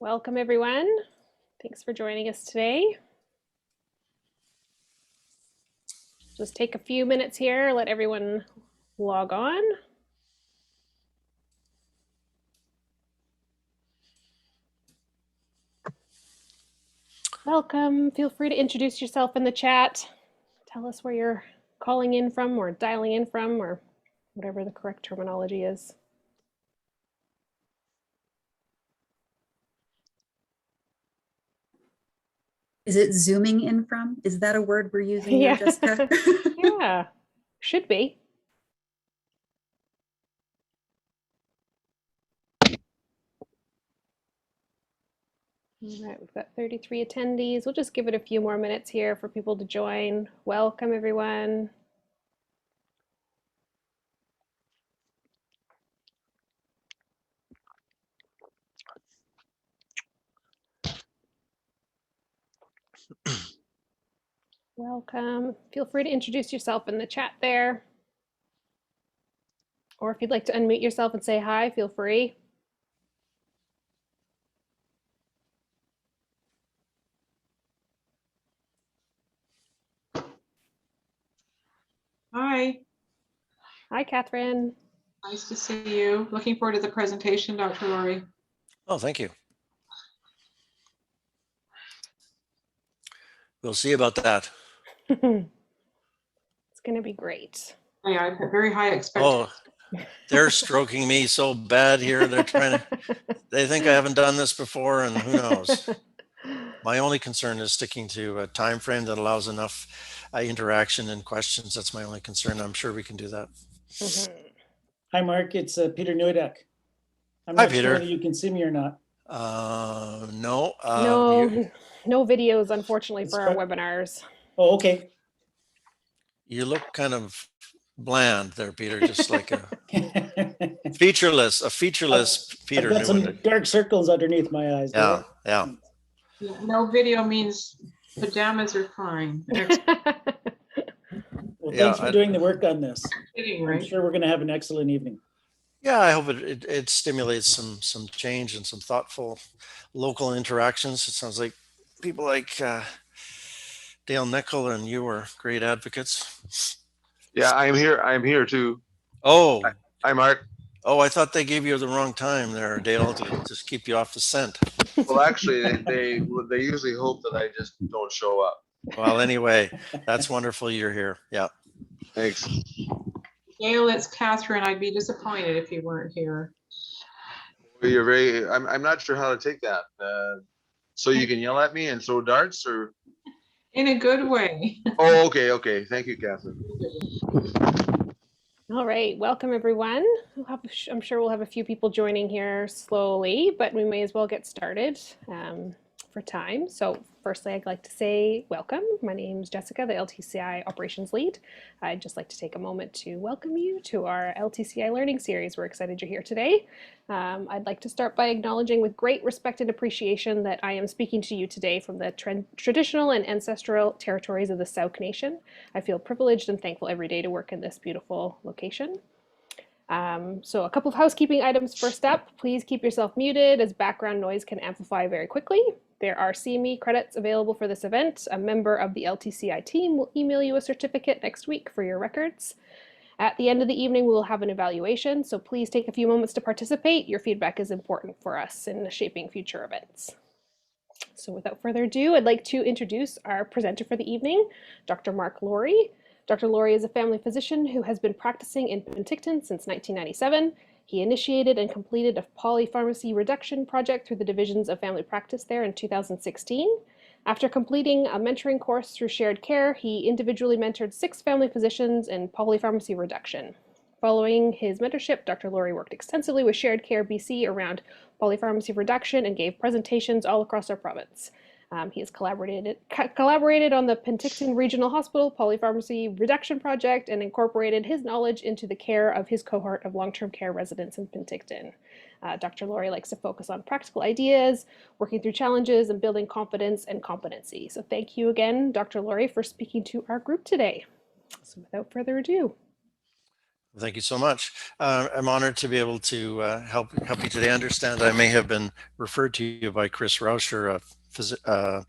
Welcome, everyone. Thanks for joining us today. Just take a few minutes here, let everyone log on. Welcome. Feel free to introduce yourself in the chat. Tell us where you're calling in from or dialing in from or whatever the correct terminology is. Is it zooming in from? Is that a word we're using there, Jessica? Yeah, should be. All right, we've got 33 attendees. We'll just give it a few more minutes here for people to join. Welcome, everyone. Welcome. Feel free to introduce yourself in the chat there. Or if you'd like to unmute yourself and say hi, feel free. Hi. Hi, Catherine. Nice to see you. Looking forward to the presentation, Dr. Lawrie. Oh, thank you. We'll see about that. It's going to be great. Yeah, I've got very high expectations. Oh, they're stroking me so bad here. They're trying to, they think I haven't done this before, and who knows. My only concern is sticking to a time frame that allows enough interaction and questions. That's my only concern. I'm sure we can do that. Hi, Mark. It's Peter Neudeck. I'm Hi, not Peter. sure whether you can see me or not. No. No videos, unfortunately, for our webinars. Oh, okay. You look kind of bland there, Peter, just like a featureless Peter. I've got some dark circles underneath my eyes. Yeah, Yeah, no video means pajamas are fine. Well, thanks for doing the work on this. Kidding, right? I'm sure we're going to have an excellent evening. Yeah, I hope it stimulates some change and some thoughtful local interactions. It sounds like people like Dale Nickel and you are great advocates. Yeah, I'm here too. Oh, Hi, Mark. Oh, I thought they gave you the wrong time there, Dale, to just keep you off the scent. Well, actually, they usually hope that I just don't show up. Well, anyway, that's wonderful you're here. Yeah. Thanks. Gail, it's Catherine. I'd be disappointed if you weren't here. You're very. I'm not sure how to take that. So you can yell at me and throw darts, or? In a good way. Oh, okay. Thank you, Catherine. All right, welcome everyone. I'm sure we'll have a few people joining here slowly, but we may as well get started for time. So firstly, I'd like to say welcome. My name is Jessica, the LTCI operations lead. I'd just like to take a moment to welcome you to our LTCI learning series. We're excited you're here today. I'd like to start by acknowledging with great respect and appreciation that I am speaking to you today from the traditional and ancestral territories of the Sauk Nation. I feel privileged and thankful every day to work in this beautiful location. So a couple of housekeeping items first up. Please keep yourself muted as background noise can amplify very quickly. There are CME credits available for this event. A member of the LTCI team will email you a certificate next week for your records. At the end of the evening, we will have an evaluation, so please take a few moments to participate. Your feedback is important for us in shaping future events. So without further ado, I'd like to introduce our presenter for the evening, Dr. Mark Lawrie. Dr. Lawrie is a family physician who has been practicing in Penticton since 1997. He initiated and completed a polypharmacy reduction project through the divisions of family practice there in 2016. After completing a mentoring course through shared care, he individually mentored 6 family physicians in polypharmacy reduction. Following his mentorship, Dr. Lawrie worked extensively with Shared Care BC around polypharmacy reduction and gave presentations all across our province. He has collaborated on the Penticton Regional Hospital Polypharmacy Reduction Project and incorporated his knowledge into the care of his cohort of long-term care residents in Penticton. Dr. Lawrie likes to focus on practical ideas, working through challenges, and building confidence and competency. So thank you again, Dr. Lawrie, for speaking to our group today. So without further ado. Thank you so much. I'm honored to be able to help you today. I understand I may have been referred to you by Chris Rauscher, a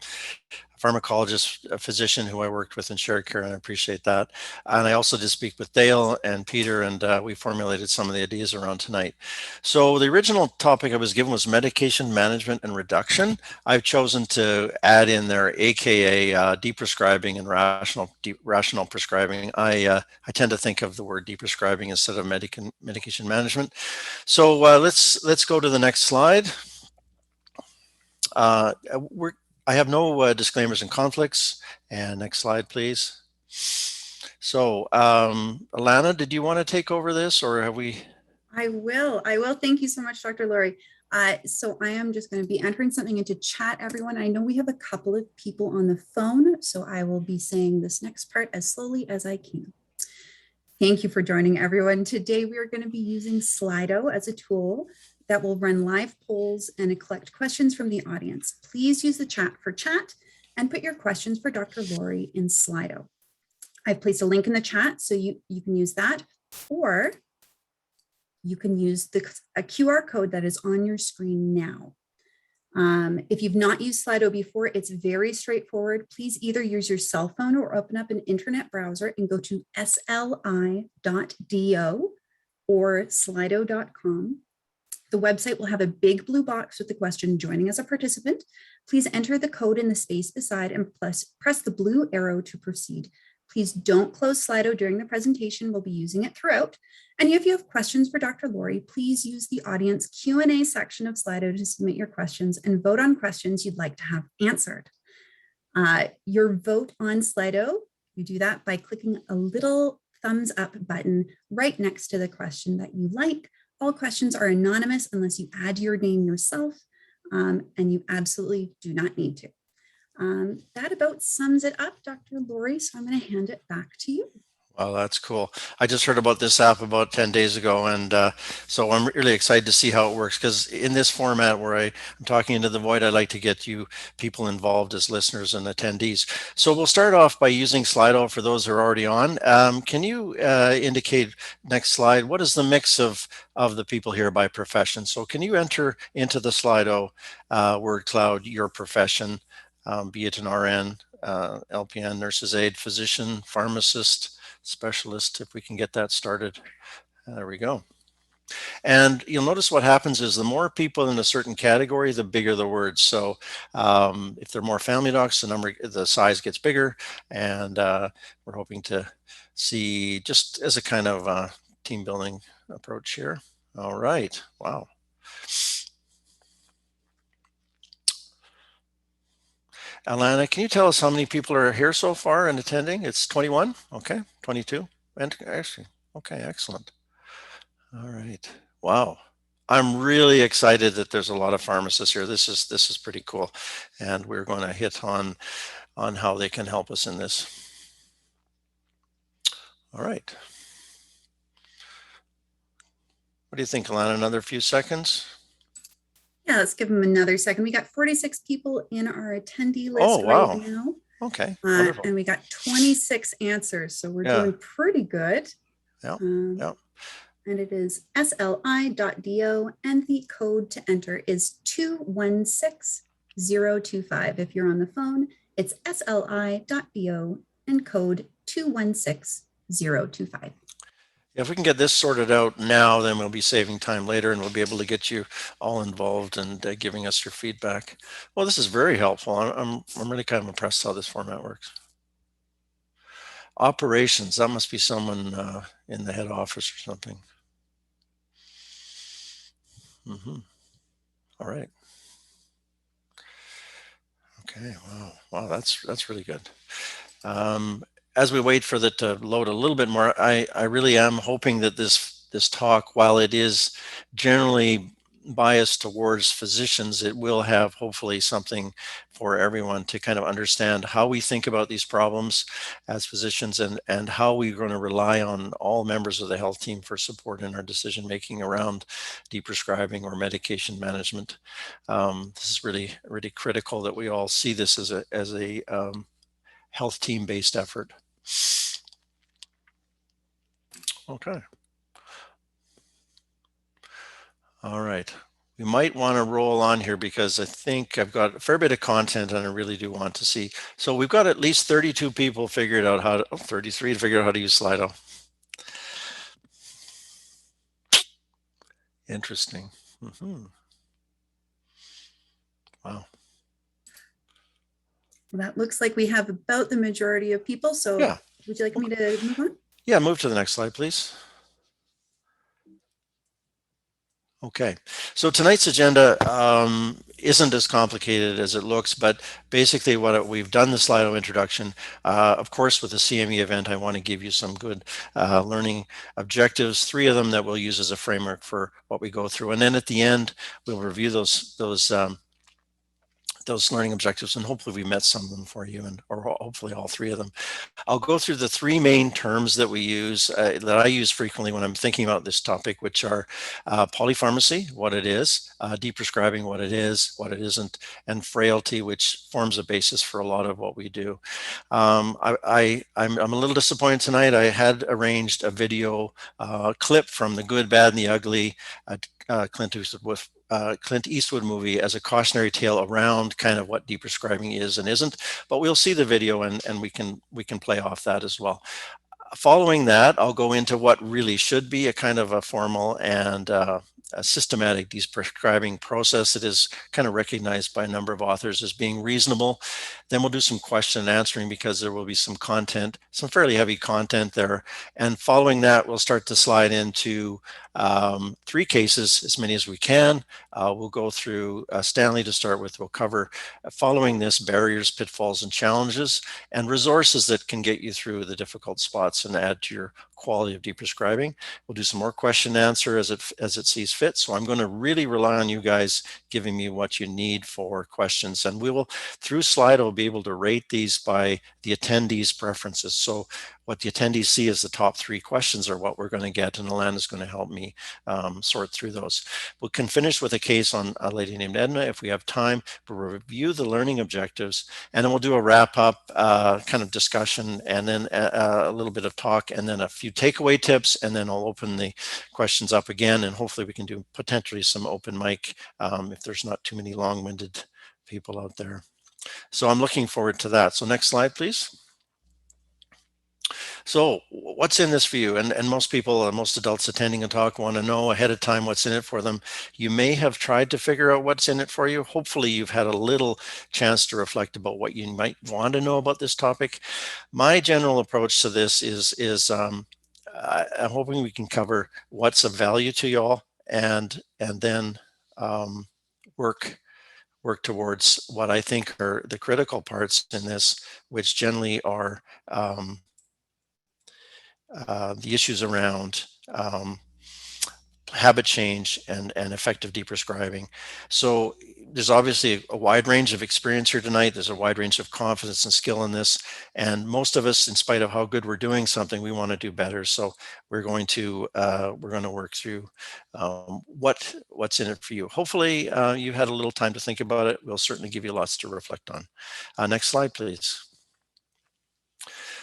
pharmacologist, a physician who I worked with in shared care, and I appreciate that. And I also did speak with Dale and Peter, and we formulated some of the ideas around tonight. So the original topic I was given was medication management and reduction. I've chosen to add in there, AKA deprescribing and rational prescribing. I tend to think of the word deprescribing instead of medication management. So let's go to the next slide. I have no disclaimers and conflicts. And next slide, please. So, Alana, did you want to take over this, or have we? I will. Thank you so much, Dr. Lawrie. So I am just going to be entering something into chat, everyone. I know we have a couple of people on the phone, so I will be saying this next part as slowly as I can. Thank you for joining, everyone. Today, we are going to be using Slido as a tool that will run live polls and collect questions from the audience. Please use the chat for chat and put your questions for Dr. Lawrie in Slido. I've placed a link in the chat, so you can use that, or you can use a QR code that is on your screen now. If you've not used Slido before, it's very straightforward. Please either use your cell phone or open up an internet browser and go to sli.do or slido.com. The website will have a big blue box with the question, joining as a participant. Please enter the code in the space beside and press the blue arrow to proceed. Please don't close Slido during the presentation. We'll be using it throughout. And if you have questions for Dr. Lawrie, please use the audience Q&A section of Slido to submit your questions and vote on questions you'd like to have answered. Your vote on Slido, you do that by clicking a little thumbs up button right next to the question that you like. All questions are anonymous unless you add your name yourself, and you absolutely do not need to. That about sums it up, Dr. Lawrie, so I'm going to hand it back to you. Well, that's cool. I just heard about this app about 10 days ago, and so I'm really excited to see how it works, because in this format where I'm talking into the void, I like to get you people involved as listeners and attendees. So we'll start off by using Slido for those who are already on. Can you indicate, next slide, what is the mix of the people here by profession? So can you enter into the Slido word cloud your profession, be it an RN, LPN, nurse's aide, physician, pharmacist, specialist, if we can get that started. There we go. And you'll notice what happens is the more people in a certain category, the bigger the words. So if there are more family docs, the size gets bigger. And we're hoping to see, just as a kind of team building approach here. All right. Wow. Alana, can you tell us how many people are here so far and attending? It's 21. Okay. 22. And actually, okay, excellent. All right. Wow. I'm really excited that there's a lot of pharmacists here. This is pretty cool. And we're going to hit on how they can help us in this. All right. What do you think, Alana? Another few seconds? Yeah, let's give them another second. We got 46 people in our attendee list right now. Okay. And we got 26 answers, so we're doing pretty good. Yeah. And it is sli.do, and the code to enter is 216025. If you're on the phone, it's sli.do and code 216025. If we can get this sorted out now, then we'll be saving time later, and we'll be able to get you all involved and giving us your feedback. Well, this is very helpful. I'm really kind of impressed how this format works. Operations, that must be someone in the head office or something. All right. Okay. Wow. That's really good. As we wait for it to load a little bit more, I really am hoping that this talk, while it is generally biased towards physicians, it will have hopefully something for everyone to kind of understand how we think about these problems as physicians, and how we're going to rely on all members of the health team for support in our decision making around deprescribing or medication management. This is really critical that we all see this as a health team based effort. Okay. All right. We might want to roll on here because I think I've got a fair bit of content and I really do want to see. So we've got at least 32 people figured out how to, 33 to figure out how to use Slido. Interesting. Wow. Well, that looks like we have about the majority of people. So Yeah. would you like me to move on? Yeah, move to the next slide, please. Okay, so tonight's agenda isn't as complicated as it looks, but basically we've done the Slido introduction. Of course, with the CME event, I want to give you some good learning objectives, 3 of them that we'll use as a framework for what we go through. And then at the end, we'll review those learning objectives, and hopefully we met some of them for you, or hopefully all 3 of them. I'll go through the 3 main terms that we use, that I use frequently when I'm thinking about this topic, which are polypharmacy, what it is, deprescribing, what it is, what it isn't, and frailty, which forms a basis for a lot of what we do. I'm a little disappointed tonight. I had arranged a video clip from The Good, Bad, and the Ugly, Clint Eastwood movie as a cautionary tale around kind of what deprescribing is and isn't, but we'll see the video and we can play off that as well. Following that, I'll go into what really should be a kind of a formal and a systematic deprescribing process that is kind of recognized by a number of authors as being reasonable. Then we'll do some question and answering because there will be some content, some fairly heavy content there. And following that, we'll start to slide into 3 cases, as many as we can. We'll go through Stanley to start with. We'll cover, following this, barriers, pitfalls, and challenges, and resources that can get you through the difficult spots and add to your quality of deprescribing. We'll do some more question and answer as it sees fit. So I'm going to really rely on you guys giving me what you need for questions, and we will, through Slido, be able to rate these by the attendees' preferences. So what the attendees see as the top 3 questions are what we're going to get, and Alana is going to help me sort through those. We can finish with a case on a lady named Edna if we have time. We'll review the learning objectives, and then we'll do a wrap-up kind of discussion, and then a little bit of talk, and then a few takeaway tips, and then I'll open the questions up again, and hopefully we can do potentially some open mic if there's not too many long-winded people out there. So I'm looking forward to that. So next slide, please. So what's in this for you? And most people, most adults attending a talk want to know ahead of time what's in it for them. You may have tried to figure out what's in it for you. Hopefully you've had a little chance to reflect about what you might want to know about this topic. My general approach to this is I'm hoping we can cover what's of value to y'all, and then work towards what I think are the critical parts in this, which generally are the issues around habit change and effective deprescribing. So there's obviously a wide range of experience here tonight. There's a wide range of confidence and skill in this. And most of us, in spite of how good we're doing something, we want to do better. So we're going to work through what's in it for you. Hopefully you had a little time to think about it. We'll certainly give you lots to reflect on. Next slide, please.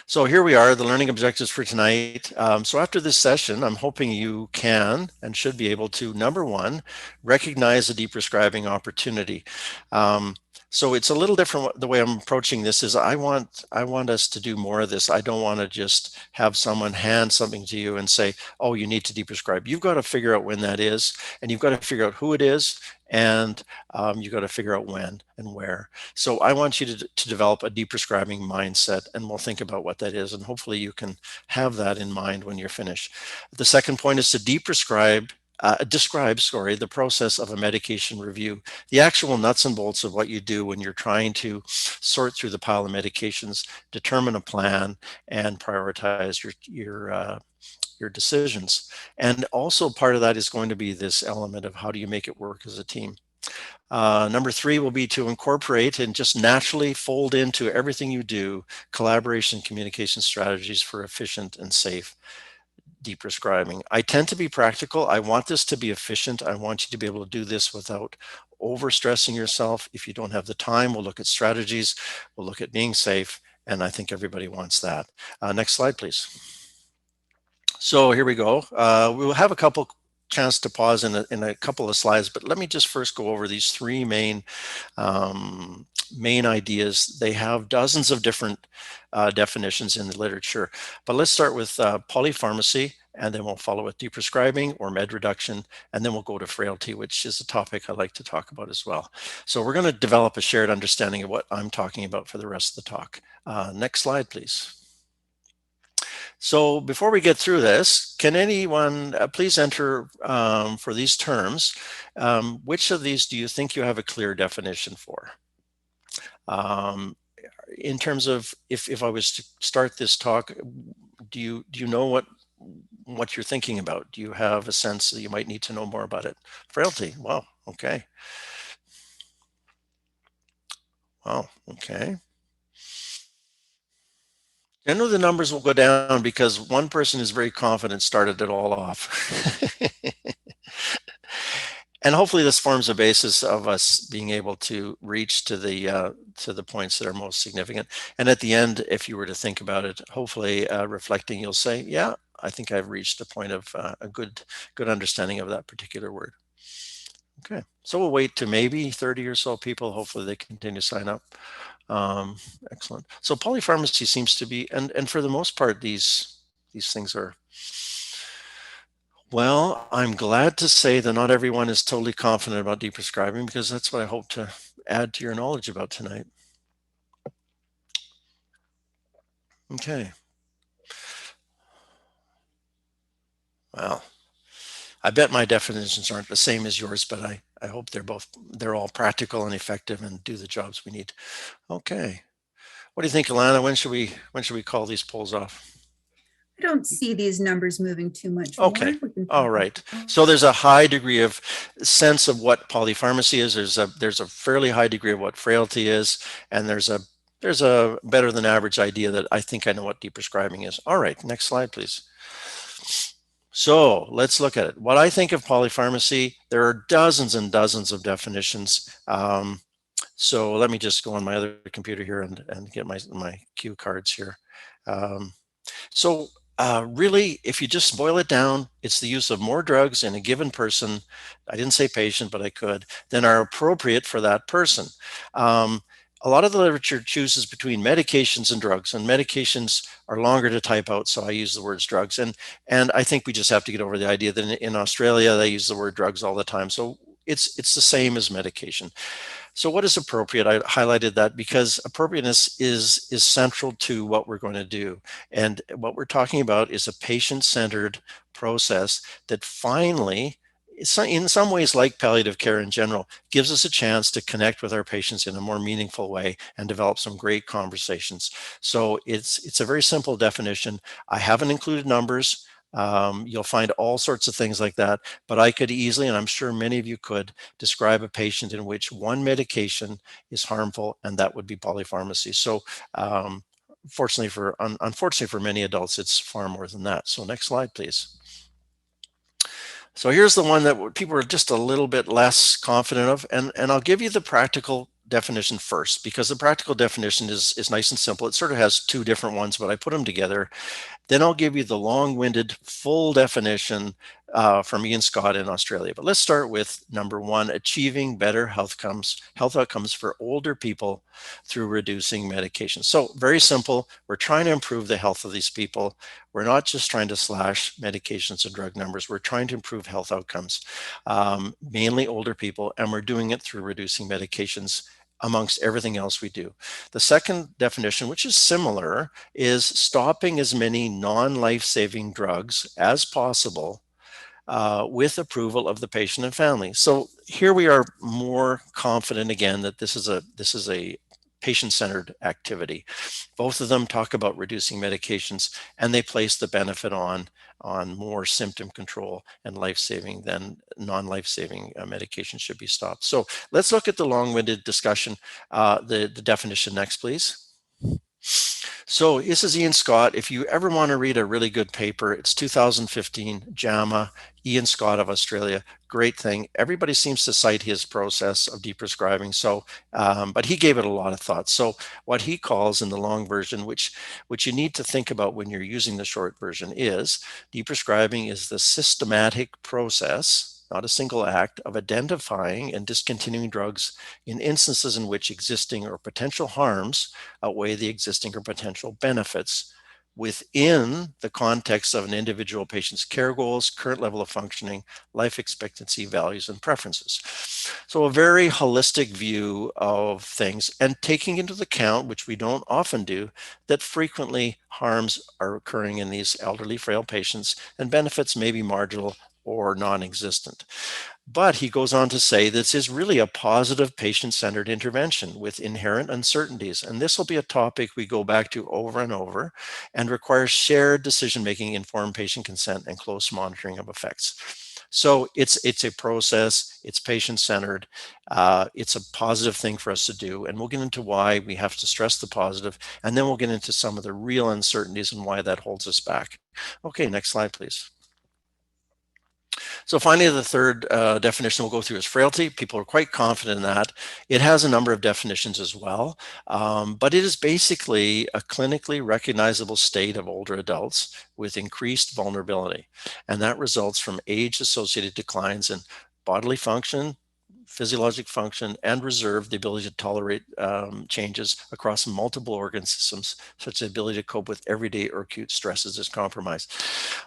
So here we are, the learning objectives for tonight. So after this session, I'm hoping you can and should be able to, number 1, recognize a deprescribing opportunity. So it's a little different. The way I'm approaching this is I want us to do more of this. I don't want to just have someone hand something to you and say, oh, you need to deprescribe. You've got to figure out when that is, and you've got to figure out who it is, and you've got to figure out when and where. So I want you to develop a deprescribing mindset, and we'll think about what that is, and hopefully you can have that in mind when you're finished. The second point is to describe the process of a medication review, the actual nuts and bolts of what you do when you're trying to sort through the pile of medications, determine a plan, and prioritize your decisions. And also part of that is going to be this element of how do you make it work as a team. Number 3 will be to incorporate and just naturally fold into everything you do collaboration, communication strategies for efficient and safe deprescribing. I tend to be practical. I want this to be efficient. I want you to be able to do this without overstressing yourself. If you don't have the time, we'll look at strategies. We'll look at being safe. And I think everybody wants that. Next slide, please. So here we go. We will have a couple chance to pause in a couple of slides, but let me just first go over these three main ideas. They have dozens of different definitions in the literature, but let's start with polypharmacy, and then we'll follow with deprescribing or med reduction, and then we'll go to frailty, which is a topic I like to talk about as well. So we're going to develop a shared understanding of what I'm talking about for the rest of the talk. Next slide, please. So before we get through this, can anyone please enter for these terms, which of these do you think you have a clear definition for? In terms of, if I was to start this talk, do you know what you're thinking about? Do you have a sense that you might need to know more about it? Frailty, wow, okay. Wow, okay. I know the numbers will go down because one person is very confident started it all off. And hopefully this forms a basis of us being able to reach to the points that are most significant. And at the end, if you were to think about it, hopefully reflecting, you'll say, yeah, I think I've reached a point of a good understanding of that particular word. Okay, so we'll wait to maybe 30 or so people. Hopefully they continue to sign up. Excellent. So polypharmacy seems to be, and for the most part, these things are, well, I'm glad to say that not everyone is totally confident about deprescribing, because that's what I hope to add to your knowledge about tonight. Okay. Well, I bet my definitions aren't the same as yours, but I hope they're all practical and effective and do the jobs we need. Okay. What do you think, Alana? When should we call these polls off? I don't see these numbers moving too much Okay. more. We can All talk right. about- So there's a high degree of sense of what polypharmacy is. There's a fairly high degree of what frailty is, and there's a better than average idea that I think I know what deprescribing is. All right. Next slide, please. So let's look at it. What I think of polypharmacy, there are dozens and dozens of definitions. So let me just go on my other computer here and get my cue cards here. Really, if you just boil it down, it's the use of more drugs in a given person, I didn't say patient, but I could, than are appropriate for that person. A lot of the literature chooses between medications and drugs, and medications are longer to type out, so I use the words drugs. And I think we just have to get over the idea that in Australia, they use the word drugs all the time. So it's the same as medication. So what is appropriate? I highlighted that because appropriateness is central to what we're going to do. And what we're talking about is a patient-centered process that finally, in some ways like palliative care in general, gives us a chance to connect with our patients in a more meaningful way and develop some great conversations. So it's a very simple definition. I haven't included numbers. You'll find all sorts of things like that, but I could easily, and I'm sure many of you could, describe a patient in which one medication is harmful, and that would be polypharmacy. So unfortunately for many adults, it's far more than that. So next slide, please. So here's the one that people are just a little bit less confident of, and I'll give you the practical definition first, because the practical definition is nice and simple. It sort of has two different ones, but I put them together. Then I'll give you the long-winded full definition from Ian Scott in Australia. But let's start with number one: achieving better health outcomes for older people through reducing medication. So very simple. We're trying to improve the health of these people. We're not just trying to slash medications and drug numbers. We're trying to improve health outcomes, mainly older people, and we're doing it through reducing medications amongst everything else we do. The second definition, which is similar, is stopping as many non-life-saving drugs as possible with approval of the patient and family. So here we are more confident again that this is a patient-centered activity. Both of them talk about reducing medications, and they place the benefit on more symptom control and life-saving than non-life-saving medication should be stopped. So let's look at the long-winded discussion. The definition next, please. So this is Ian Scott. If you ever want to read a really good paper, it's 2015 JAMA, Ian Scott of Australia. Great thing. Everybody seems to cite his process of deprescribing. So, but he gave it a lot of thought. So what he calls in the long version, which you need to think about when you're using the short version, is deprescribing is the systematic process, not a single act, of identifying and discontinuing drugs in instances in which existing or potential harms outweigh the existing or potential benefits within the context of an individual patient's care goals, current level of functioning, life expectancy, values, and preferences. So a very holistic view of things, and taking into account, which we don't often do, that frequently harms are occurring in these elderly, frail patients, and benefits may be marginal or non-existent. But he goes on to say this is really a positive patient-centered intervention with inherent uncertainties. And this will be a topic we go back to over and over, and requires shared decision-making, informed patient consent, and close monitoring of effects. So it's a process, it's patient-centered, it's a positive thing for us to do. And we'll get into why we have to stress the positive, and then we'll get into some of the real uncertainties and why that holds us back. Okay, next slide, please. So finally, the third definition we'll go through is frailty. People are quite confident in that. It has a number of definitions as well, but it is basically a clinically recognizable state of older adults with increased vulnerability. And that results from age-associated declines in bodily function, physiologic function, and reserve the ability to tolerate changes across multiple organ systems, such as the ability to cope with everyday or acute stresses is compromised.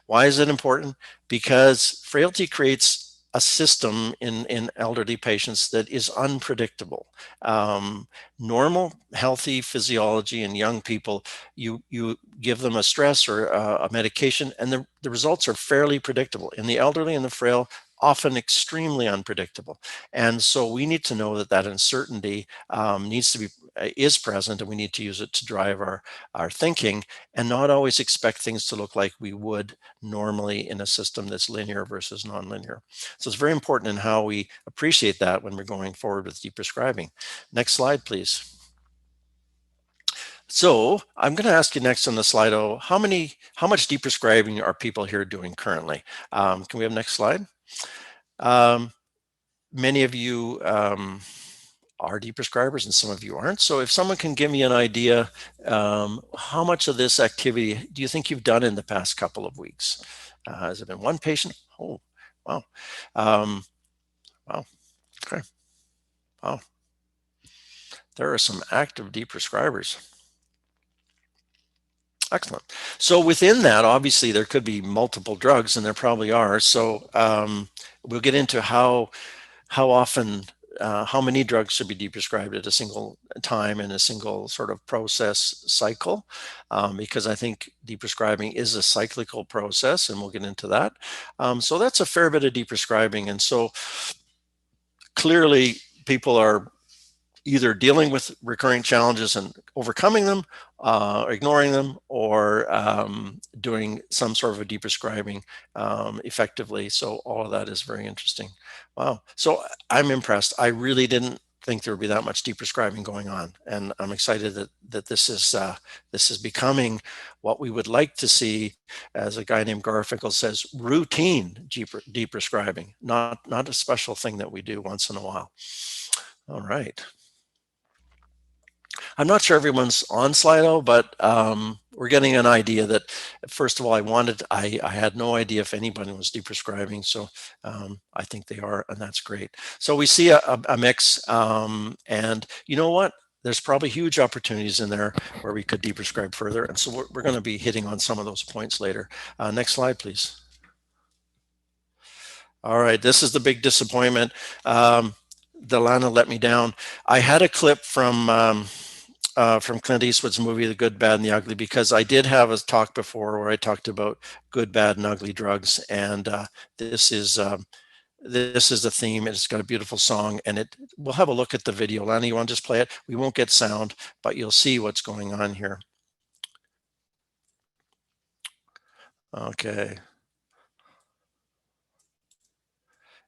Why is it important? Because frailty creates a system in elderly patients that is unpredictable. Normal, healthy physiology in young people, you give them a stress or a medication, and the results are fairly predictable. In the elderly and the frail, often extremely unpredictable. And so we need to know that that uncertainty is present, and we need to use it to drive our thinking, and not always expect things to look like we would normally in a system that's linear versus nonlinear. So it's very important in how we appreciate that when we're going forward with deprescribing. Next slide, please. So I'm going to ask you next on the slide, how much deprescribing are people here doing currently? Can we have next slide? Many of you are deprescribers and some of you aren't. So if someone can give me an idea, how much of this activity do you think you've done in the past couple of weeks? Has it been one patient? Oh, wow. Wow. Okay. Wow. There are some active deprescribers. Excellent. So within that, obviously, there could be multiple drugs, and there probably are. So we'll get into how often, how many drugs should be deprescribed at a single time in a single sort of process cycle, because I think deprescribing is a cyclical process, and we'll get into that. So that's a fair bit of deprescribing. And so clearly people are either dealing with recurring challenges and overcoming them, ignoring them, or doing some sort of a deprescribing effectively. So all of that is very interesting. Wow. So I'm impressed. I really didn't think there would be that much deprescribing going on, and I'm excited that this is becoming what we would like to see, as a guy named Garfinkel says, routine deprescribing, not a special thing that we do once in a while. All right. I'm not sure everyone's on Slido, but we're getting an idea that, first of all, I had no idea if anybody was deprescribing, so I think they are, and that's great. So we see a mix, and you know what? There's probably huge opportunities in there where we could deprescribe further, and so we're going to be hitting on some of those points later. Next slide, please. All right, this is the big disappointment. Delana let me down. I had a clip from Clint Eastwood's movie, The Good, Bad, and the Ugly, because I did have a talk before where I talked about good, bad, and ugly drugs, and this is the theme. It's got a beautiful song, and we'll have a look at the video. Lana, you want to just play it? We won't get sound, but you'll see what's going on here. Okay.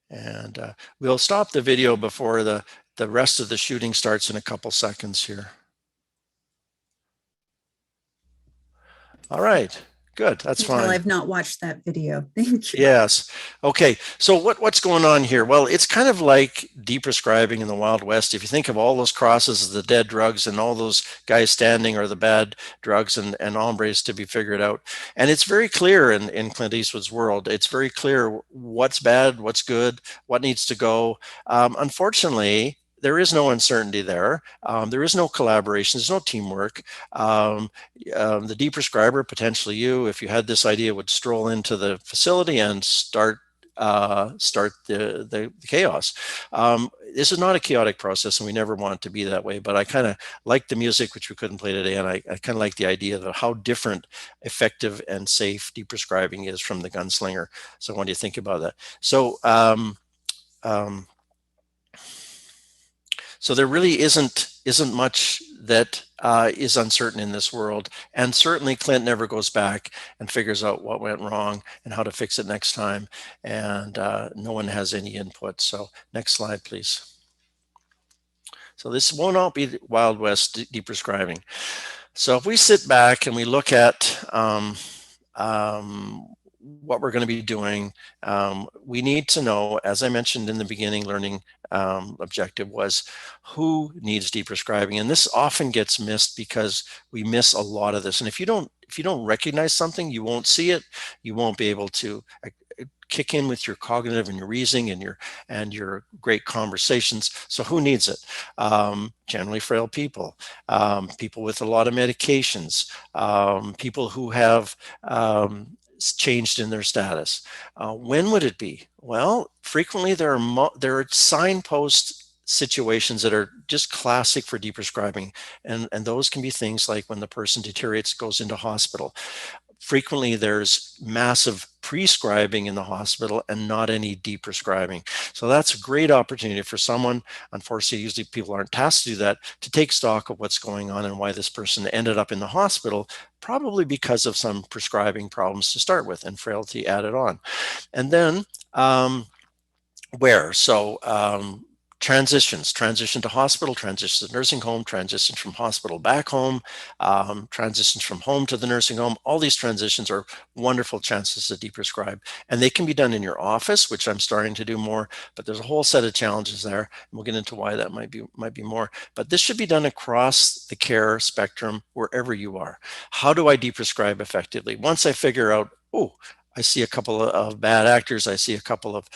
And we'll stop the video before the rest of the shooting starts in a couple seconds here. All right, good. That's You can tell fine. I've not watched that video. Thank you. Yes. Okay. So what's going on here? Well, it's kind of like deprescribing in the Wild West. If you think of all those crosses of the dead drugs and all those guys standing are the bad drugs and hombres to be figured out. And it's very clear in Clint Eastwood's world. It's very clear what's bad, what's good, what needs to go. Unfortunately, there is no uncertainty there. There is no collaboration. There's no teamwork. The deprescriber, potentially you, if you had this idea, would stroll into the facility and start the chaos. This is not a chaotic process, and we never want it to be that way. But I kind of like the music, which we couldn't play today, and I kind of like the idea of how different, effective, and safe deprescribing is from the gunslinger. So what do you think about that? So so there really isn't much that is uncertain in this world, and certainly Clint never goes back and figures out what went wrong and how to fix it next time, and no one has any input. So next slide, please. So this will not be Wild West deprescribing. So if we sit back and we look at what we're going to be doing, we need to know, as I mentioned in the beginning, learning objective was who needs deprescribing, and this often gets missed because we miss a lot of this. And if you don't recognize something, you won't see it. You won't be able to kick in with your cognitive and your reasoning and your great conversations. So who needs it? Generally frail people, people with a lot of medications, people who have changed in their status. When would it be? Well, frequently there are signpost situations that are just classic for deprescribing, and those can be things like when the person deteriorates, goes into hospital. Frequently there's massive prescribing in the hospital and not any deprescribing. So that's a great opportunity for someone, unfortunately usually people aren't tasked to do that, to take stock of what's going on and why this person ended up in the hospital, probably because of some prescribing problems to start with and frailty added on. And then where? So transition to hospital, transition to nursing home, transition from hospital back home, transitions from home to the nursing home. All these transitions are wonderful chances to deprescribe, and they can be done in your office, which I'm starting to do more, but there's a whole set of challenges there, and we'll get into why that might be more. But this should be done across the care spectrum wherever you are. How do I deprescribe effectively? Once I figure out, oh, I see a couple of bad actors, I see a couple of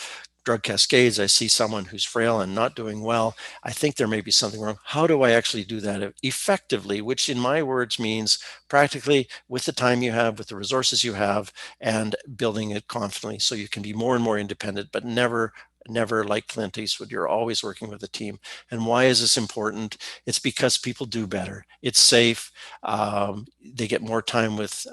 drug cascades, I see someone who's frail and not doing well, I think there may be something wrong. How do I actually do that effectively, which in my words means practically with the time you have, with the resources you have, and building it confidently so you can be more and more independent, but never like Clint Eastwood, you're always working with a team. And why is this important? It's because people do better. It's safe. They get more time with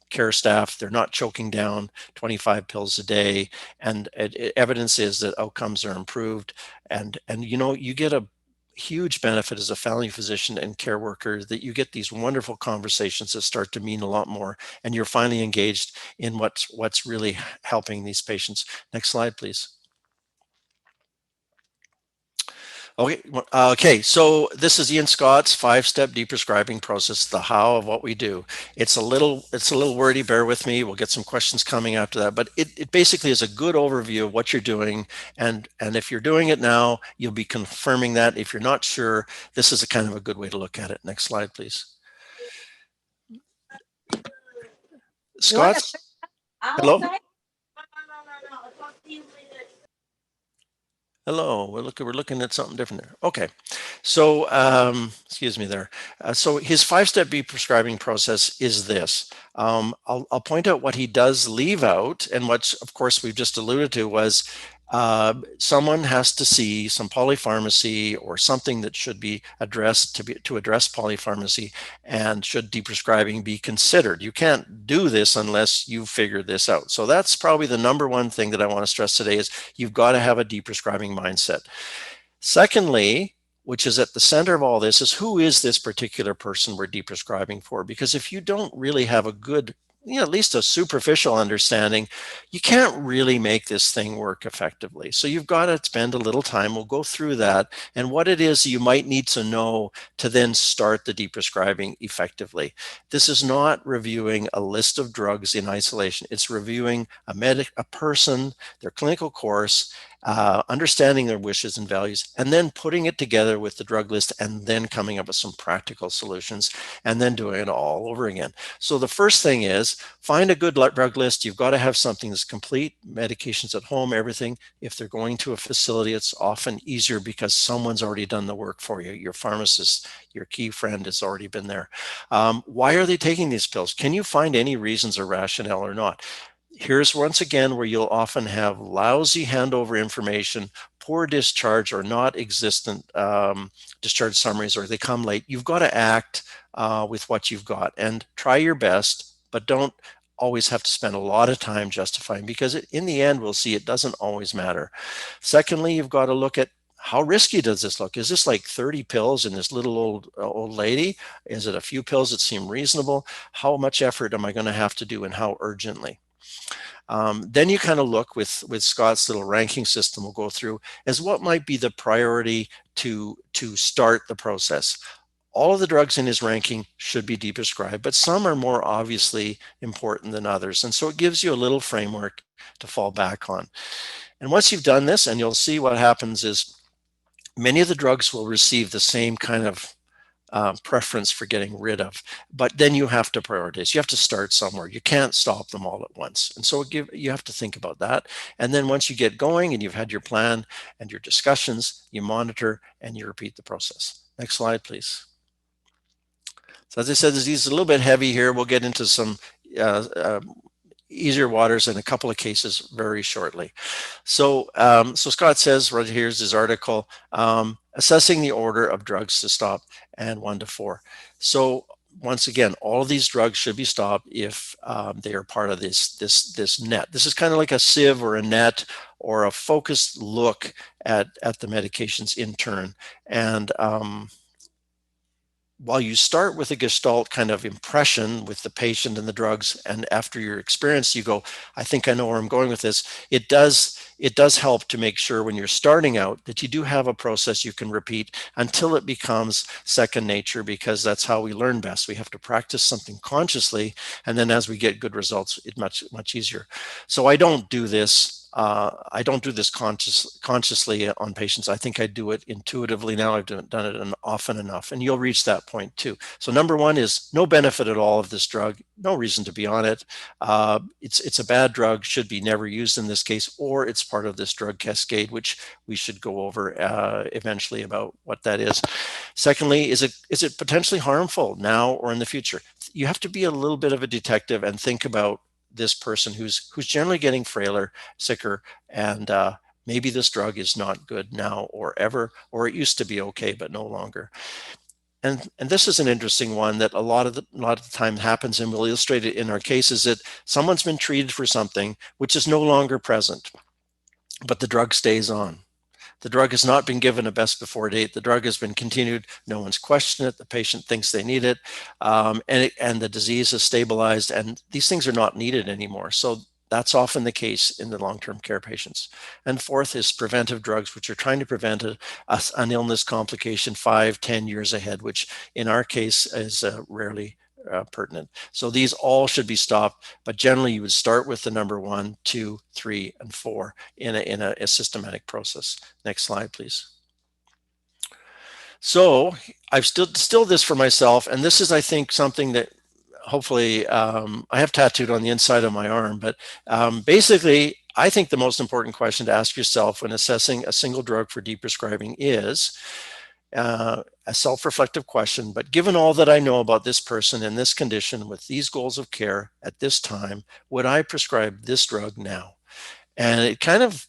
care staff. They're not choking down 25 pills a day, and evidence is that outcomes are improved. And you get a huge benefit as a family physician and care worker, that you get these wonderful conversations that start to mean a lot more, and you're finally engaged in what's really helping these patients. Next slide, please. Okay, so this is Ian Scott's 5-step deprescribing process, the how of what we do. It's a little wordy, bear with me. We'll get some questions coming after that, but it basically is a good overview of what you're doing, and if you're doing it now, you'll be confirming that. If you're not sure, this is a kind of a good way to look at it. Next slide, please. Scott? Hello? Hello, we're looking at something different there. Okay, so excuse me there. So his 5-step deprescribing process is this. I'll point out what he does leave out, and what, of course, we've just alluded to was someone has to see some polypharmacy or something that should be addressed to address polypharmacy, and should deprescribing be considered. You can't do this unless you figure this out. So that's probably the number one thing that I want to stress today, is you've got to have a deprescribing mindset. Secondly, which is at the center of all this, is who is this particular person we're deprescribing for? Because if you don't really have a good at least a superficial understanding, you can't really make this thing work effectively. So you've got to spend a little time. We'll go through that and what it is you might need to know to then start the deprescribing effectively. This is not reviewing a list of drugs in isolation. It's reviewing a person, their clinical course, understanding their wishes and values, and then putting it together with the drug list and then coming up with some practical solutions and then doing it all over again. So the first thing is find a good drug list. You've got to have something that's complete, medications at home, everything. If they're going to a facility, it's often easier because someone's already done the work for you. Your pharmacist, your key friend has already been there. Why are they taking these pills? Can you find any reasons or rationale or not? Here's once again where you'll often have lousy handover information, poor discharge or not existent discharge summaries, or they come late. You've got to act with what you've got and try your best, but don't always have to spend a lot of time justifying, because in the end, we'll see it doesn't always matter. Secondly, you've got to look at how risky does this look? Is this like 30 pills in this little old lady? Is it a few pills that seem reasonable? How much effort am I going to have to do and how urgently? Then you kind of look with Scott's little ranking system we'll go through as what might be the priority to start the process. All of the drugs in his ranking should be deprescribed, but some are more obviously important than others. And so it gives you a little framework to fall back on. And once you've done this, and you'll see what happens is many of the drugs will receive the same kind of preference for getting rid of, but then you have to prioritize. You have to start somewhere. You can't stop them all at once. And so you have to think about that. And then once you get going and you've had your plan and your discussions, you monitor and you repeat the process. Next slide, please. So as I said, this is a little bit heavy here. We'll get into some easier waters in a couple of cases very shortly. So, so Scott says, right here's his article, assessing the order of drugs to stop and 1 to 4. So once again, all of these drugs should be stopped if they are part of this net. This is kind of like a sieve or a net or a focused look at the medications in turn. And while you start with a gestalt kind of impression with the patient and the drugs, and after your experience, you go, I think I know where I'm going with this. It does help to make sure when you're starting out that you do have a process you can repeat until it becomes second nature, because that's how we learn best. We have to practice something consciously, and then as we get good results, it's much easier. So I don't do this. I don't do this consciously on patients. I think I do it intuitively now. I've done it often enough, and you'll reach that point too. So number one is no benefit at all of this drug. No reason to be on it. It's a bad drug, should be never used in this case, or it's part of this drug cascade, which we should go over eventually about what that is. Secondly, is it potentially harmful now or in the future? You have to be a little bit of a detective and think about this person who's generally getting frailer, sicker, and maybe this drug is not good now or ever, or it used to be okay, but no longer. And this is an interesting one that a lot of the time happens, and we'll illustrate it in our cases, that someone's been treated for something which is no longer present, but the drug stays on. The drug has not been given a best before date. The drug has been continued. No one's questioned it. The patient thinks they need it, and the disease is stabilized, and these things are not needed anymore. So that's often the case in the long-term care patients. And fourth is preventive drugs, which are trying to prevent an illness complication 5-10 years ahead, which in our case is rarely pertinent. So these all should be stopped, but generally you would start with the number 1, 2, 3, and 4 in a systematic process. Next slide, please. So I've distilled this for myself, and this is, I think, something that hopefully I have tattooed on the inside of my arm, but basically I think the most important question to ask yourself when assessing a single drug for deprescribing is a self-reflective question, but given all that I know about this person in this condition with these goals of care at this time, would I prescribe this drug now? And it kind of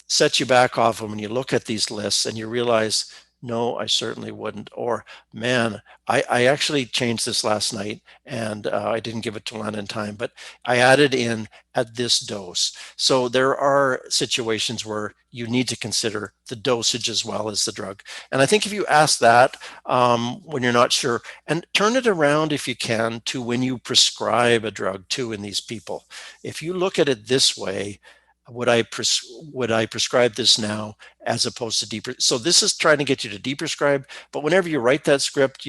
sets you back off when you look at these lists and you realize No, I certainly wouldn't. Or, man, I actually changed this last night and I didn't give it to Lana in time, but I added in at this dose. So there are situations where you need to consider the dosage as well as the drug. And I think if you ask that when you're not sure, and turn it around if you can to when you prescribe a drug too in these people. If you look at it this way, would I prescribe this now as opposed to deeper? So this is trying to get you to deprescribe. But whenever you write that script,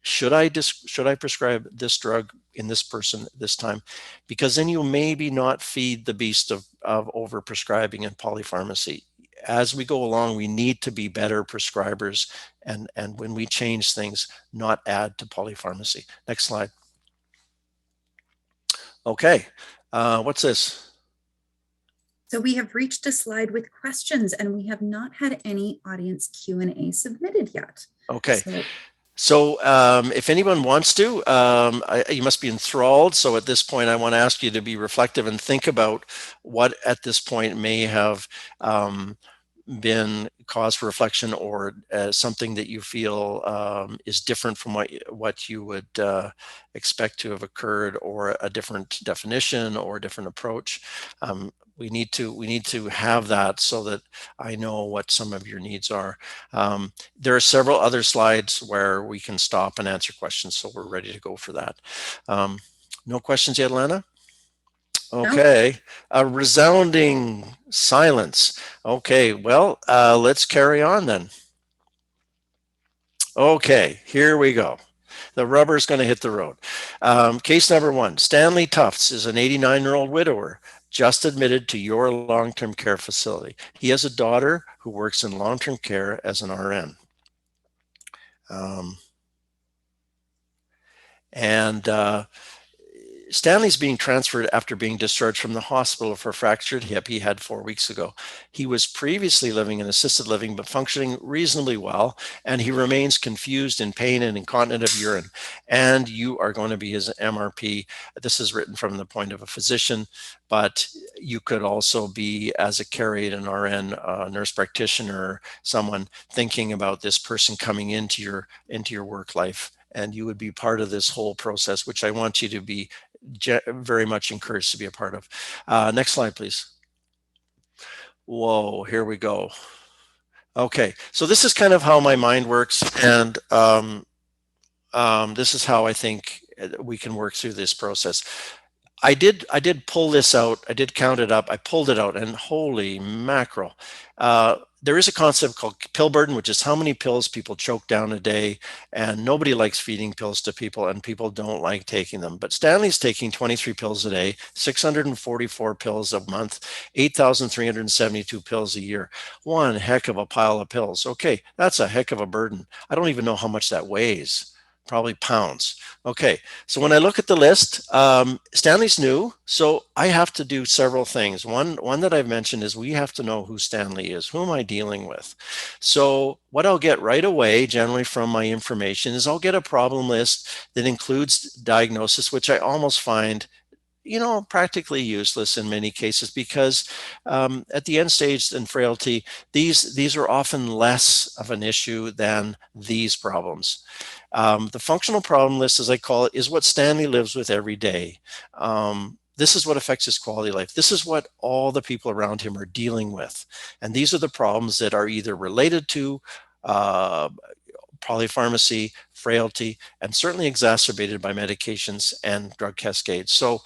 should I prescribe this drug in this person this time? Because then you maybe not feed the beast of over prescribing and polypharmacy. As we go along, we need to be better prescribers, and when we change things, not add to polypharmacy. Next slide. Okay, what's this? So we have reached a slide with questions, and we have not had any audience Q&A submitted yet. Okay. So if anyone wants to, you must be enthralled. So at this point, I want to ask you to be reflective and think about what at this point may have been cause for reflection, or something that you feel is different from what you would expect to have occurred, or a different definition or a different approach. We need to have that so that I know what some of your needs are. There are several other slides where we can stop and answer questions, so we're ready to go for that. No questions yet, Lana? Okay, a resounding silence. Okay, well, let's carry on then. Okay, here we go. The rubber's going to hit the road. Case number 1, Stanley Tufts is an 89-year-old widower, just admitted to your long-term care facility. He has a daughter who works in long-term care as an RN. Stanley's being transferred after being discharged from the hospital for a fractured hip he had 4 weeks ago. He was previously living in assisted living, but functioning reasonably well, and he remains confused, in pain, and incontinent of urine. And you are going to be his MRP. This is written from the point of a physician, but you could also be, as a care aide, an RN, nurse practitioner, someone thinking about this person coming into your work life. And you would be part of this whole process, which I want you to be very much encouraged to be a part of. Next slide, please. Whoa, here we go. Okay, so this is kind of how my mind works, and this is how I think we can work through this process. I did pull this out. I did count it up. I pulled it out, and holy mackerel. There is a concept called pill burden, which is how many pills people choke down a day, and nobody likes feeding pills to people, and people don't like taking them. But Stanley's taking 23 pills a day, 644 pills a month, 8,372 pills a year. One heck of a pile of pills. Okay, that's a heck of a burden. I don't even know how much that weighs. Probably pounds. Okay, so when I look at the list, Stanley's new, so I have to do several things. One that I've mentioned is we have to know who Stanley is. Who am I dealing with? So what I'll get right away, generally from my information, is I'll get a problem list that includes diagnosis, which I almost find practically useless in many cases, because at the end stage in frailty, these are often less of an issue than these problems. The functional problem list, as I call it, is what Stanley lives with every day. This is what affects his quality of life. This is what all the people around him are dealing with. And these are the problems that are either related to polypharmacy, frailty, and certainly exacerbated by medications and drug cascades. So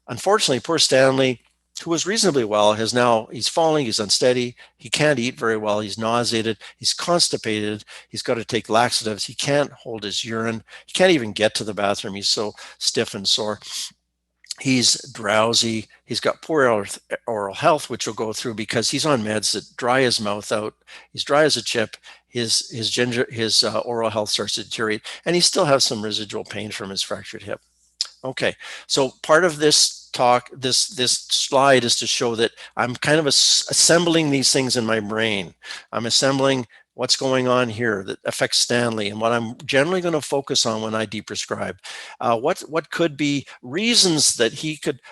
unfortunately, poor Stanley, who was reasonably well, he's falling, he's unsteady, he can't eat very well, he's nauseated, he's constipated, he's got to take laxatives, he can't hold his urine, he can't even get to the bathroom, he's so stiff and sore. He's drowsy, he's got poor oral health, which we'll go through because he's on meds that dry his mouth out, he's dry as a chip, his oral health starts to deteriorate, and he still has some residual pain from his fractured hip. Okay, so part of this talk, this slide is to show that I'm kind of assembling these things in my brain. I'm assembling what's going on here that affects Stanley and what I'm generally going to focus on when I deprescribe. What could be reasons that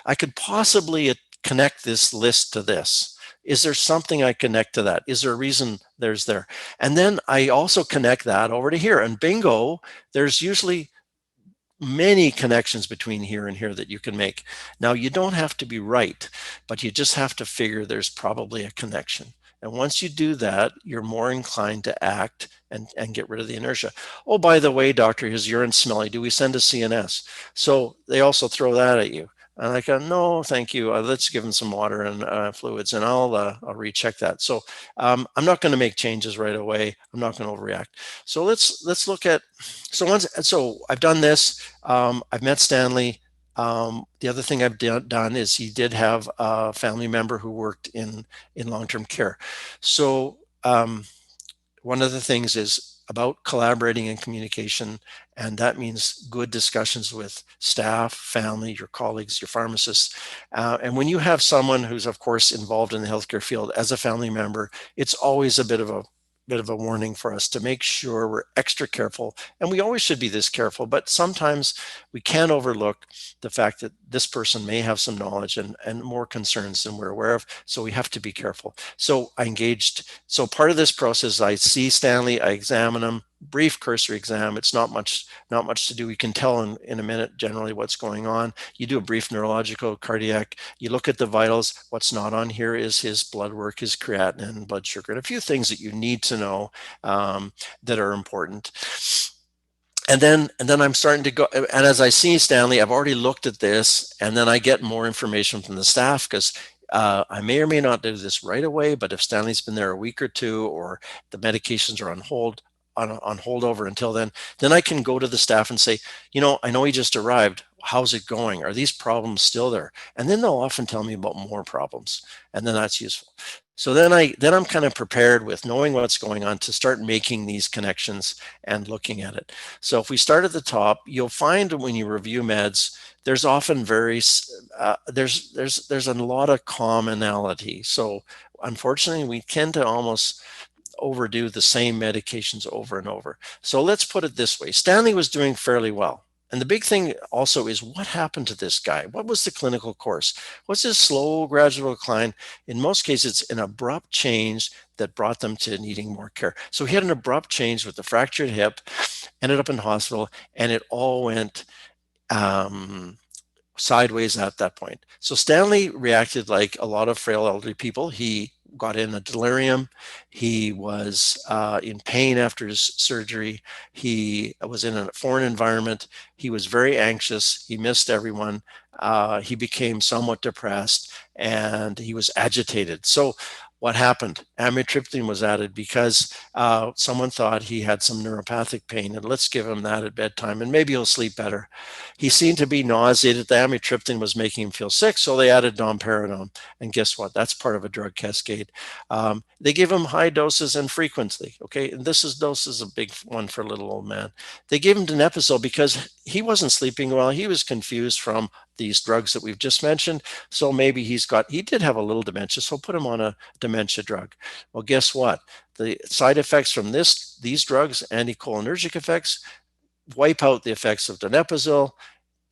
I could possibly connect this list to this. Is there something I connect to that? Is there a reason there's there? And then I also connect that over to here, and bingo, there's usually many connections between here and here that you can make. Now, you don't have to be right, but you just have to figure there's probably a connection. And once you do that, you're more inclined to act and get rid of the inertia. Oh, by the way, doctor, his urine's smelly. Do we send a CNS? So they also throw that at you. And I go, no, thank you. Let's give him some water and fluids, and I'll recheck that. So I'm not going to make changes right away. I'm not going to overreact. So let's look at. So I've done this. I've met Stanley. The other thing I've done is he did have a family member who worked in long-term care. So one of the things is about collaborating and communication, and that means good discussions with staff, family, your colleagues, your pharmacists. And when you have someone who's, of course, involved in the healthcare field as a family member, it's always a bit of a warning for us to make sure we're extra careful. And we always should be this careful, but sometimes we can't overlook the fact that this person may have some knowledge and more concerns than we're aware of. So we have to be careful. So I engaged. So part of this process, I see Stanley, I examine him, brief cursory exam. It's not much to do. We can tell in a minute generally what's going on. You do a brief neurological, cardiac. You look at the vitals. What's not on here is his blood work, his creatinine, blood sugar, and a few things that you need to know that are important. And then I'm starting to go, and as I see Stanley, I've already looked at this, and then I get more information from the staff, because I may or may not do this right away, but if Stanley's been there a week or two, or the medications are on hold, on holdover until then I can go to the staff and say, I know he just arrived. How's it going? Are these problems still there? And then they'll often tell me about more problems, and then that's useful. So then I'm kind of prepared with knowing what's going on to start making these connections and looking at it. So if we start at the top, you'll find when you review meds, there's often there's a lot of commonality. So unfortunately, we tend to almost overdo the same medications over and over. So let's put it this way. Stanley was doing fairly well. And the big thing also is, what happened to this guy? What was the clinical course? Was this slow, gradual decline? In most cases, it's an abrupt change that brought them to needing more care. So he had an abrupt change with the fractured hip, ended up in hospital, and it all went sideways at that point. So Stanley reacted like a lot of frail elderly people. He got in a delirium. He was in pain after his surgery. He was in a foreign environment. He was very anxious. He missed everyone. He became somewhat depressed, and he was agitated. So what happened? Amitriptyline was added because someone thought he had some neuropathic pain, and let's give him that at bedtime, and maybe he'll sleep better. He seemed to be nauseated. The amitriptyline was making him feel sick, so they added domperidone. And guess what? That's part of a drug cascade. They give him high doses and frequently. Okay, and this is a big one for a little old man. They gave him donepezil because he wasn't sleeping well. He was confused from these drugs that we've just mentioned. So maybe he did have a little dementia, so put him on a dementia drug. Well, guess what? The side effects from these drugs, anticholinergic effects, wipe out the effects of donepezil,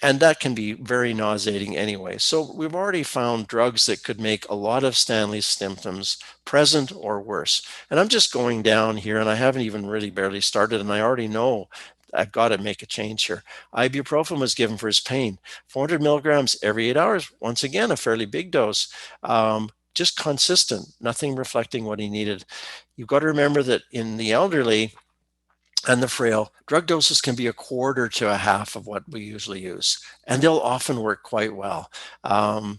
and that can be very nauseating anyway. So we've already found drugs that could make a lot of Stanley's symptoms present or worse. And I'm just going down here, and I haven't even really barely started, and I already know I've got to make a change here. Ibuprofen was given for his pain, 400 milligrams every 8 hours. Once again, a fairly big dose, just consistent, nothing reflecting what he needed. You've got to remember that in the elderly and the frail, drug doses can be a quarter to a half of what we usually use, and they'll often work quite well. And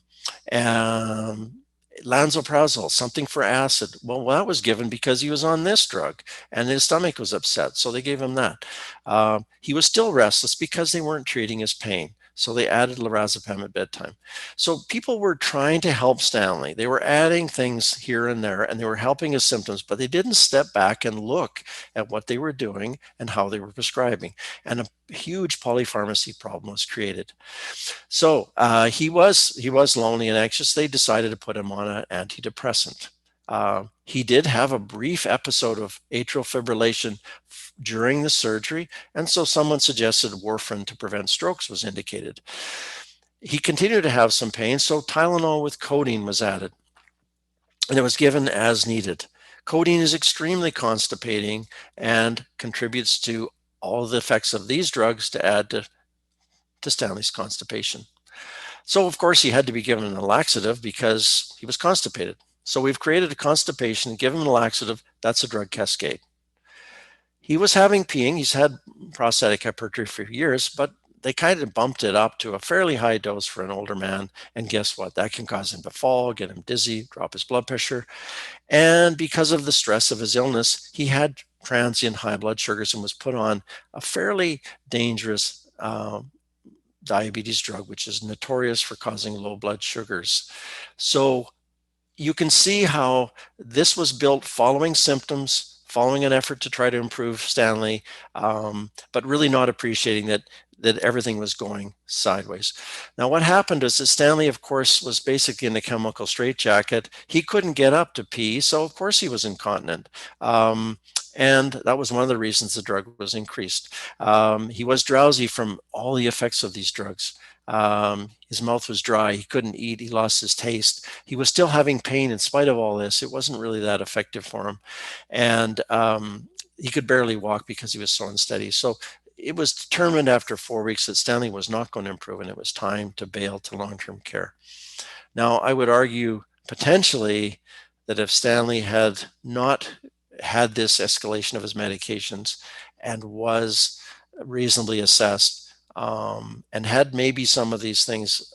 lansoprazole, something for acid. Well, that was given because he was on this drug and his stomach was upset, so they gave him that. He was still restless because they weren't treating his pain, so they added lorazepam at bedtime. So people were trying to help Stanley. They were adding things here and there, and they were helping his symptoms, but they didn't step back and look at what they were doing and how they were prescribing. And a huge polypharmacy problem was created. So he was lonely and anxious. They decided to put him on an antidepressant. He did have a brief episode of atrial fibrillation during the surgery, and so someone suggested warfarin to prevent strokes was indicated. He continued to have some pain, so Tylenol with codeine was added. and it was given as needed. Codeine is extremely constipating and contributes to all the effects of these drugs to add to Stanley's constipation. So of course he had to be given a laxative because he was constipated. So we've created a constipation, given him a laxative, that's a drug cascade. He was having peeing, he's had prostatic hypertrophy for years, but they kind of bumped it up to a fairly high dose for an older man. And guess what? That can cause him to fall, get him dizzy, drop his blood pressure. And because of the stress of his illness, he had transient high blood sugars and was put on a fairly dangerous diabetes drug, which is notorious for causing low blood sugars. So you can see how this was built following symptoms, following an effort to try to improve Stanley, but really not appreciating that everything was going sideways. Now, what happened is that Stanley, of course, was basically in a chemical straitjacket. He couldn't get up to pee, so of course he was incontinent. And that was one of the reasons the drug was increased. He was drowsy from all the effects of these drugs. His mouth was dry. He couldn't eat. He lost his taste. He was still having pain in spite of all this. It wasn't really that effective for him. And he could barely walk because he was so unsteady. So it was determined after 4 weeks that Stanley was not going to improve, and it was time to bail to long-term care. Now, I would argue potentially that if Stanley had not had this escalation of his medications and was reasonably assessed, and had maybe some of these things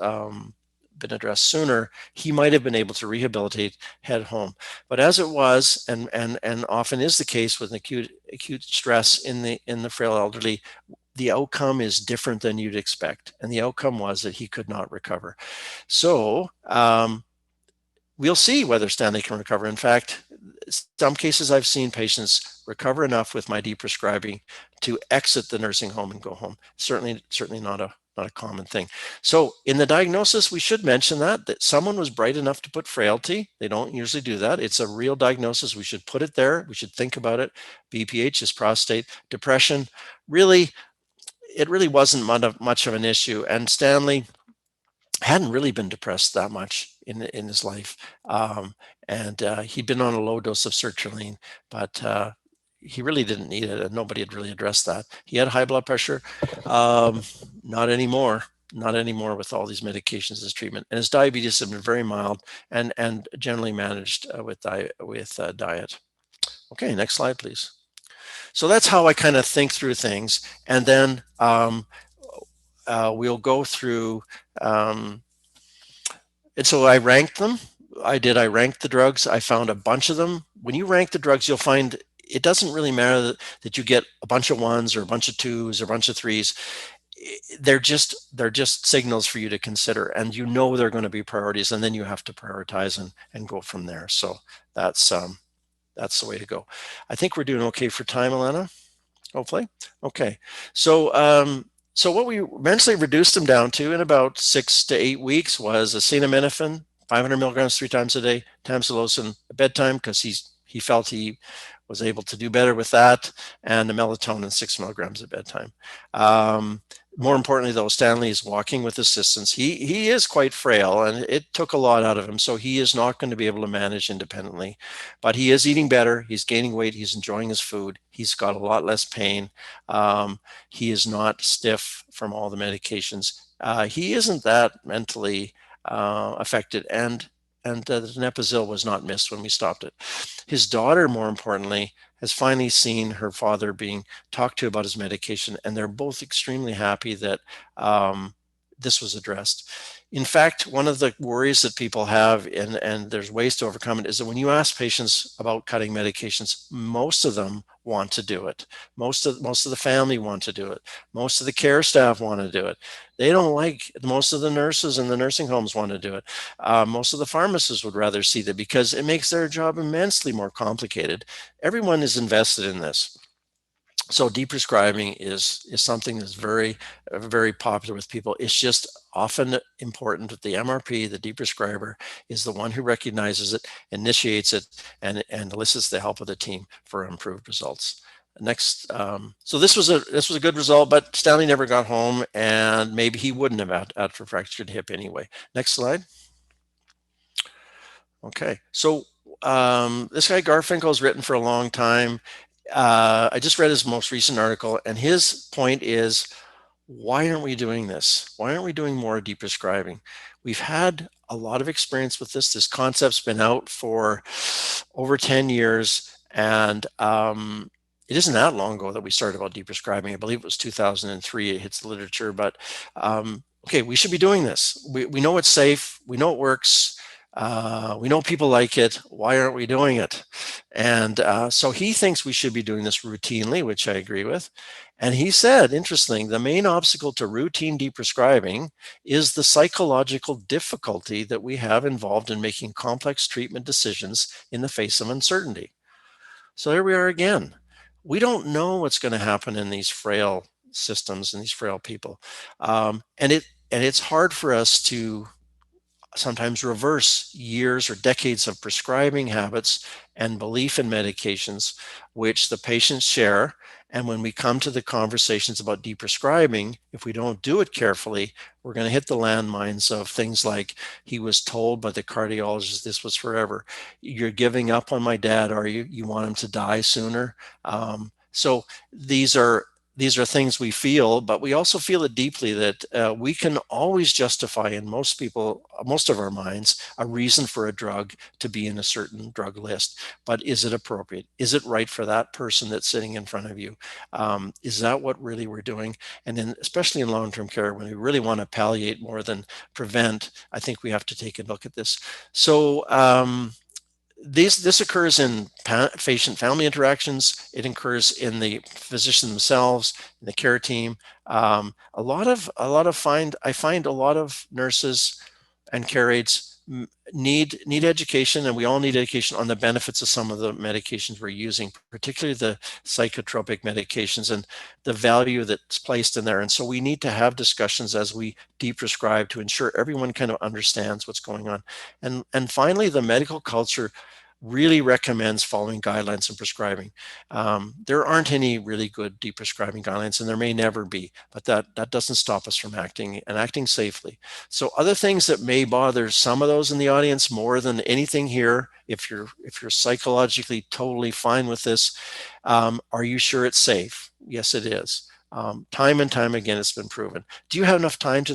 been addressed sooner, he might have been able to rehabilitate, head home. But as it was, and often is the case with acute stress in the frail elderly, the outcome is different than you'd expect. And the outcome was that he could not recover. So we'll see whether Stanley can recover. In fact, some cases I've seen patients recover enough with my deprescribing to exit the nursing home and go home. Certainly not a common thing. So in the diagnosis, we should mention that someone was bright enough to put frailty. They don't usually do that. It's a real diagnosis. We should put it there. We should think about it. BPH is prostate. Depression, really, it really wasn't much of an issue. And Stanley hadn't really been depressed that much in his life. And he'd been on a low dose of sertraline, but he really didn't need it, and nobody had really addressed that. He had high blood pressure, not anymore with all these medications as treatment. And his diabetes had been very mild and generally managed with diet. Okay, next slide, please. So that's how I kind of think through things. And then we'll go through, and so I ranked them. I ranked the drugs. I found a bunch of them. When you rank the drugs, you'll find it doesn't really matter that you get a bunch of ones or a bunch of twos or a bunch of threes. They're just signals for you to consider, and you know they're going to be priorities, and then you have to prioritize and go from there. So that's the way to go. I think we're doing okay for time, Alana, hopefully. Okay, so so what we eventually reduced them down to in about 6 to 8 weeks was acetaminophen, 500 milligrams 3 times a day, tamsulosin at bedtime, because he felt he was able to do better with that, and the melatonin 6 milligrams at bedtime. More importantly, though, Stanley is walking with assistance. He is quite frail, and it took a lot out of him, so he is not going to be able to manage independently. But he is eating better. He's gaining weight. He's enjoying his food. He's got a lot less pain. He is not stiff from all the medications. He isn't that mentally affected, and the Nepazil was not missed when we stopped it. His daughter, more importantly, has finally seen her father being talked to about his medication, and they're both extremely happy that this was addressed. In fact, one of the worries that people have, and there's ways to overcome it, is that when you ask patients about cutting medications, most of them want to do it. Most of the family want to do it. Most of the care staff want to do it. They don't like, most of the nurses in the nursing homes want to do it. Most of the pharmacists would rather see that because it makes their job immensely more complicated. Everyone is invested in this. So deprescribing is something that's very, very popular with people. It's just often important that the MRP, the deprescriber, is the one who recognizes it, initiates it, and elicits the help of the team for improved results. Next, so this was a good result, but Stanley never got home, and maybe he wouldn't have after fractured hip anyway. Next slide. Okay, so this guy Garfinkel has written for a long time. I just read his most recent article, and his point is, why aren't we doing this? Why aren't we doing more deprescribing? We've had a lot of experience with this. This concept's been out for over 10 years, and it isn't that long ago that we started about deprescribing. I believe it was 2003. It hits the literature, but okay, we should be doing this. We know it's safe. We know it works. We know people like it. Why aren't we doing it? And so he thinks we should be doing this routinely, which I agree with. And he said, interesting, the main obstacle to routine deprescribing is the psychological difficulty that we have involved in making complex treatment decisions in the face of uncertainty. So there we are again. We don't know what's going to happen in these frail systems and these frail people. And it's hard for us to sometimes reverse years or decades of prescribing habits and belief in medications, which the patients share. And when we come to the conversations about deprescribing, if we don't do it carefully, we're going to hit the landmines of things like, he was told by the cardiologist this was forever. You're giving up on my dad, are you? You want him to die sooner? So these are things we feel, but we also feel it deeply that we can always justify in most of our minds, a reason for a drug to be in a certain drug list. But is it appropriate? Is it right for that person that's sitting in front of you? Is that what really we're doing? And then, especially in long-term care, when we really want to palliate more than prevent, I think we have to take a look at this. So, this occurs in patient-family interactions. It occurs in the physician themselves, in the care team. I find a lot of nurses and care aides need education, and we all need education on the benefits of some of the medications we're using, particularly the psychotropic medications and the value that's placed in there. And so we need to have discussions as we deprescribe to ensure everyone kind of understands what's going on. And finally, the medical culture really recommends following guidelines in prescribing. There aren't any really good deprescribing guidelines, and there may never be, but that doesn't stop us from acting safely. So other things that may bother some of those in the audience more than anything here, if you're psychologically totally fine with this, are you sure it's safe? Yes, it is. Time and time again, it's been proven. Do you have enough time to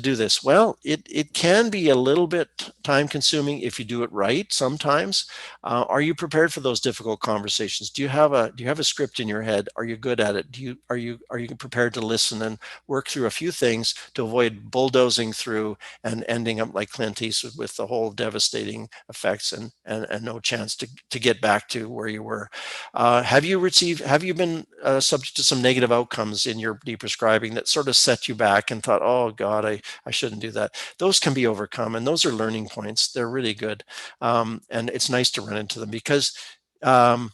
do this? Well, it can be a little bit time consuming if you do it right sometimes. Are you prepared for those difficult conversations? Do you have a script in your head? Are you good at it? Are you prepared to listen and work through a few things to avoid bulldozing through and ending up like Clint Eastwood with the whole devastating effects and no chance to get back to where you were? Have you been subject to some negative outcomes in your deprescribing that sort of set you back and thought, oh God, I shouldn't do that? Those can be overcome, and those are learning points. They're really good. And it's nice to run into them because, when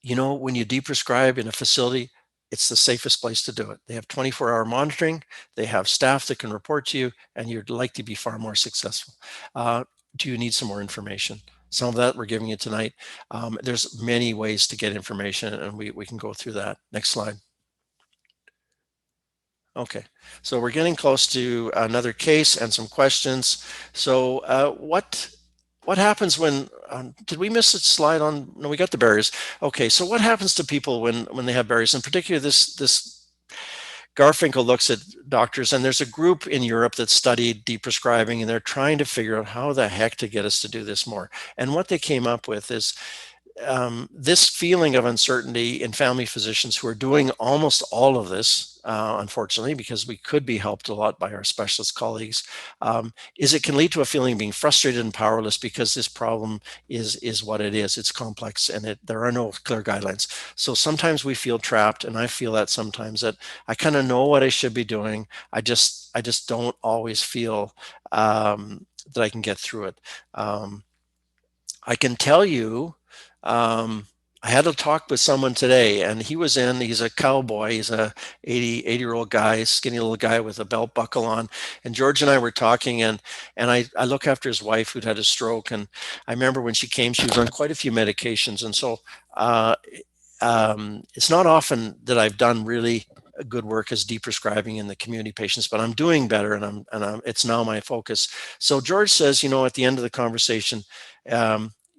you deprescribe in a facility, it's the safest place to do it. They have 24-hour monitoring. They have staff that can report to you, and you're likely to be far more successful. Do you need some more information? Some of that we're giving you tonight. There's many ways to get information, and we can go through that. Next slide. Okay, so we're getting close to another case and some questions. So what happens when, did we miss a slide on, no, we got the barriers. Okay, so what happens to people when they have barriers? In particular, this Garfinkel looks at doctors, and there's a group in Europe that studied deprescribing, and they're trying to figure out how the heck to get us to do this more. And what they came up with is this feeling of uncertainty in family physicians who are doing almost all of this, unfortunately, because we could be helped a lot by our specialist colleagues, is it can lead to a feeling of being frustrated and powerless because this problem is what it is. It's complex, and there are no clear guidelines. So sometimes we feel trapped, and I feel that sometimes, that I kind of know what I should be doing. I just don't always feel that I can get through it. I can tell you, I had a talk with someone today, and he's a cowboy. He's a 80-year-old guy, skinny little guy with a belt buckle on. And George and I were talking, and I look after his wife who'd had a stroke. And I remember when she came, she was on quite a few medications. And so it's not often that I've done really good work as deprescribing in the community patients, but I'm doing better, and it's now my focus. So George says, at the end of the conversation,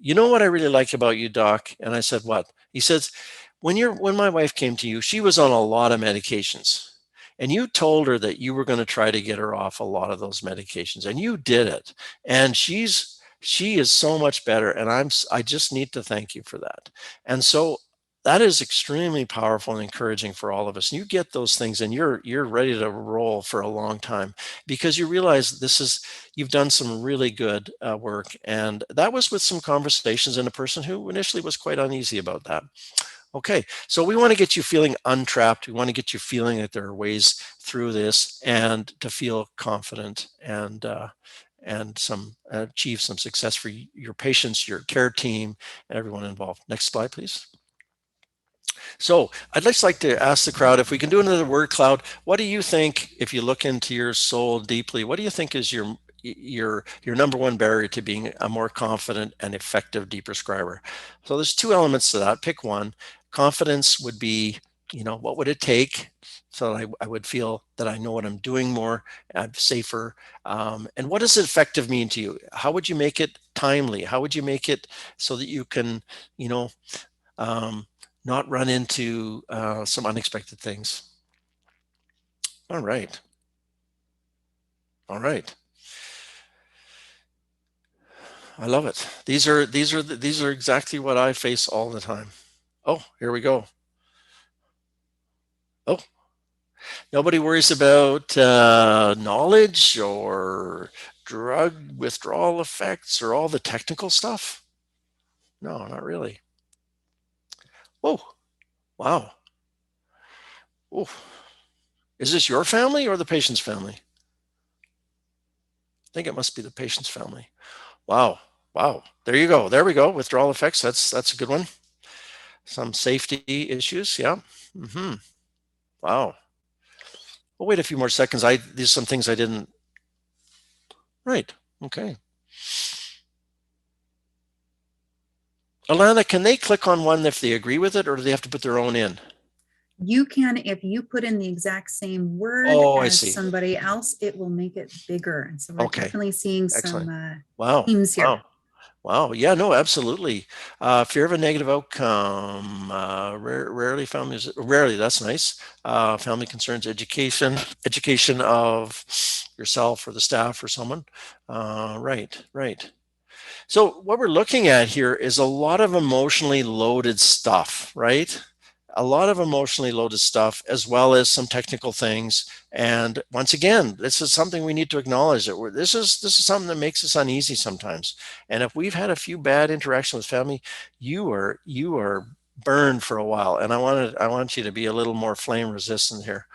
you know what I really like about you, doc? And I said, what? He says, when my wife came to you, she was on a lot of medications. And you told her that you were going to try to get her off a lot of those medications, and you did it. And she is so much better. And I just need to thank you for that. And so that is extremely powerful and encouraging for all of us. And you get those things and you're ready to roll for a long time, because you realize you've done some really good work. And that was with some conversations and a person who initially was quite uneasy about that. Okay, so we want to get you feeling untrapped. We want to get you feeling that there are ways through this, and to feel confident and achieve some success for your patients, your care team, and everyone involved. Next slide, please. So I'd just like to ask the crowd if we can do another word cloud. What do you think, if you look into your soul deeply, what do you think is your number one barrier to being a more confident and effective deprescriber? So there's two elements to that. Pick one. Confidence would be, what would it take so that I would feel that I know what I'm doing more, I'm safer. And what does effective mean to you? How would you make it timely? How would you make it so that you can, not run into some unexpected things? All right. All right. I love it. These are exactly what I face all the time. Oh, here we go. Oh, nobody worries about knowledge or drug withdrawal effects or all the technical stuff? No, not really. Oh, wow. Oh, is this your family or the patient's family? I think it must be the patient's family. Wow. Wow. There you go. There we go. Withdrawal effects. That's a good one. Some safety issues. Yeah. Mm-hmm. Wow. We'll wait a few more seconds. These are some things I didn't. Right. Okay. Alana, can they click on one if they agree with it, or do they have to put their own in? You can, if you put in the exact same word I as see. somebody else, it will make it bigger. And so we're definitely seeing Excellent. some Wow. themes here. Wow. Yeah, no, absolutely. Fear of a negative outcome, rarely, that's nice. Family concerns, education of yourself or the staff or someone. Right. So what we're looking at here is a lot of emotionally loaded stuff, right? A lot of emotionally loaded stuff, as well as some technical things. And once again, this is something we need to acknowledge, that this is something that makes us uneasy sometimes. And if we've had a few bad interactions with family, you are burned for a while. And I want you to be a little more flame resistant here.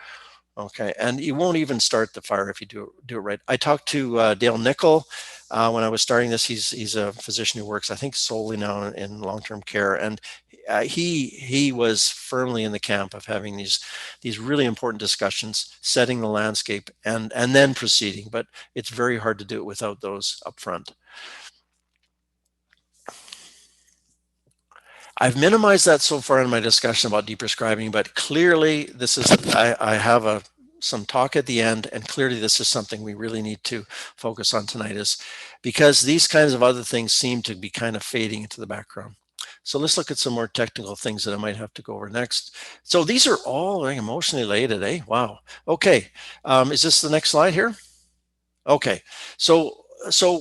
Okay, and you won't even start the fire if you do it right. I talked to Dale Nickel when I was starting this. He's a physician who works, I think, solely now in long-term care, and he was firmly in the camp of having these really important discussions, setting the landscape, and then proceeding. But it's very hard to do it without those up front. I've minimized that so far in my discussion about deprescribing, but clearly this is, I have some talk at the end, and clearly this is something we really need to focus on tonight, is because these kinds of other things seem to be kind of fading into the background. So let's look at some more technical things that I might have to go over next. So these are all emotionally related, eh? Wow. Okay. Is this the next slide here? Okay. So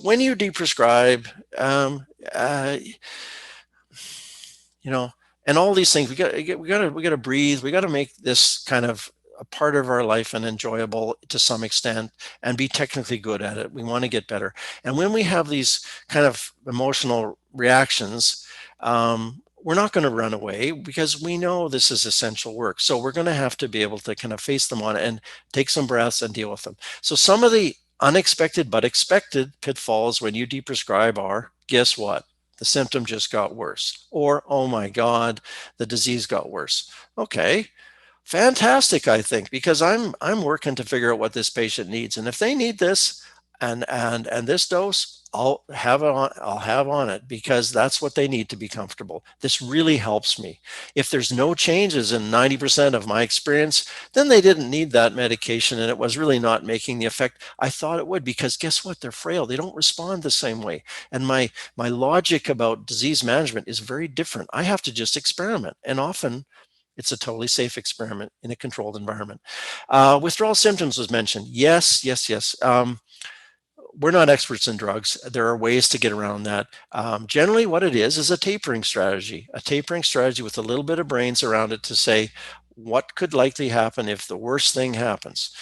when you deprescribe, and all these things, we got to breathe. We got to make this kind of a part of our life and enjoyable to some extent, and be technically good at it. We want to get better. And when we have these kind of emotional reactions, we're not going to run away, because we know this is essential work. So we're going to have to be able to kind of face them on and take some breaths and deal with them. So some of the unexpected but expected pitfalls when you deprescribe are, guess what? The symptom just got worse. Or, oh my God, the disease got worse. Okay, fantastic, I think, because I'm working to figure out what this patient needs. And if they need this, And this dose I'll have on it because that's what they need to be comfortable. This really helps me. If there's no changes in 90% of my experience, then they didn't need that medication, and it was really not making the effect I thought it would, because guess what? They're frail. They don't respond the same way. And my logic about disease management is very different. I have to just experiment, and often it's a totally safe experiment in a controlled environment. Withdrawal symptoms was mentioned. Yes, yes, yes. We're not experts in drugs. There are ways to get around that. Generally, what it is a tapering strategy with a little bit of brains around it to say, what could likely happen if the worst thing happens?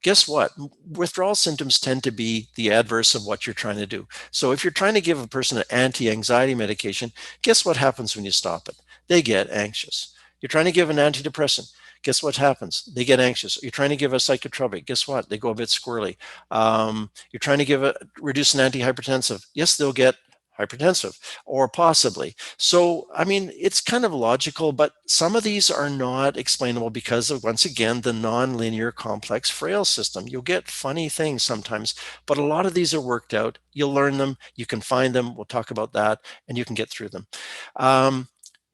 Guess what? Withdrawal symptoms tend to be the adverse of what you're trying to do. So if you're trying to give a person an anti-anxiety medication, guess what happens when you stop it? They get anxious. You're trying to give an antidepressant. Guess what happens? They get anxious. You're trying to give a psychotropic. Guess what? They go a bit squirrely. You're trying to reduce an antihypertensive. Yes, they'll get hypertensive, or possibly. So, I mean, it's kind of logical, but some of these are not explainable because of, once again, the nonlinear complex Frail system. You'll get funny things sometimes, but a lot of these are worked out. You'll learn them. You can find them. We'll talk about that, and you can get through them.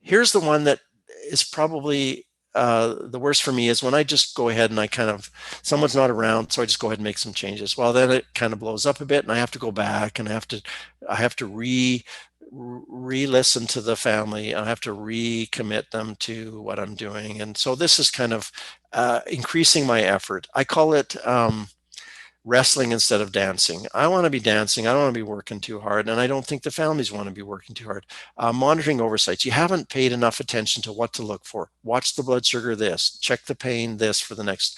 Here's the one that is probably the worst for me, is when I just go ahead and someone's not around, so I just go ahead and make some changes. Well, then it kind of blows up a bit, and I have to go back, and I have to re-listen to the family. I have to recommit them to what I'm doing. And so this is kind of increasing my effort. I call it wrestling instead of dancing. I want to be dancing. I don't want to be working too hard. And I don't think the families want to be working too hard. Monitoring oversights. You haven't paid enough attention to what to look for. Watch the blood sugar this, check the pain this for the next,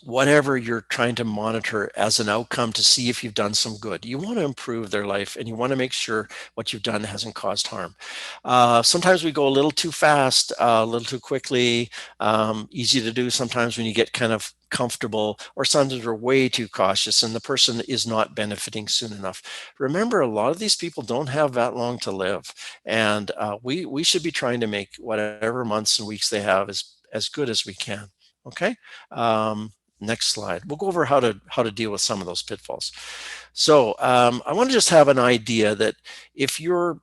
whatever you're trying to monitor as an outcome to see if you've done some good. You want to improve their life, and you want to make sure what you've done hasn't caused harm. Sometimes we go a little too fast, a little too quickly, easy to do sometimes when you get kind of comfortable, or sometimes we're way too cautious and the person is not benefiting soon enough. Remember, a lot of these people don't have that long to live, and we should be trying to make whatever months and weeks they have as good as we can. Okay. Next slide. We'll go over how to deal with some of those pitfalls. So I want to just have an idea that if you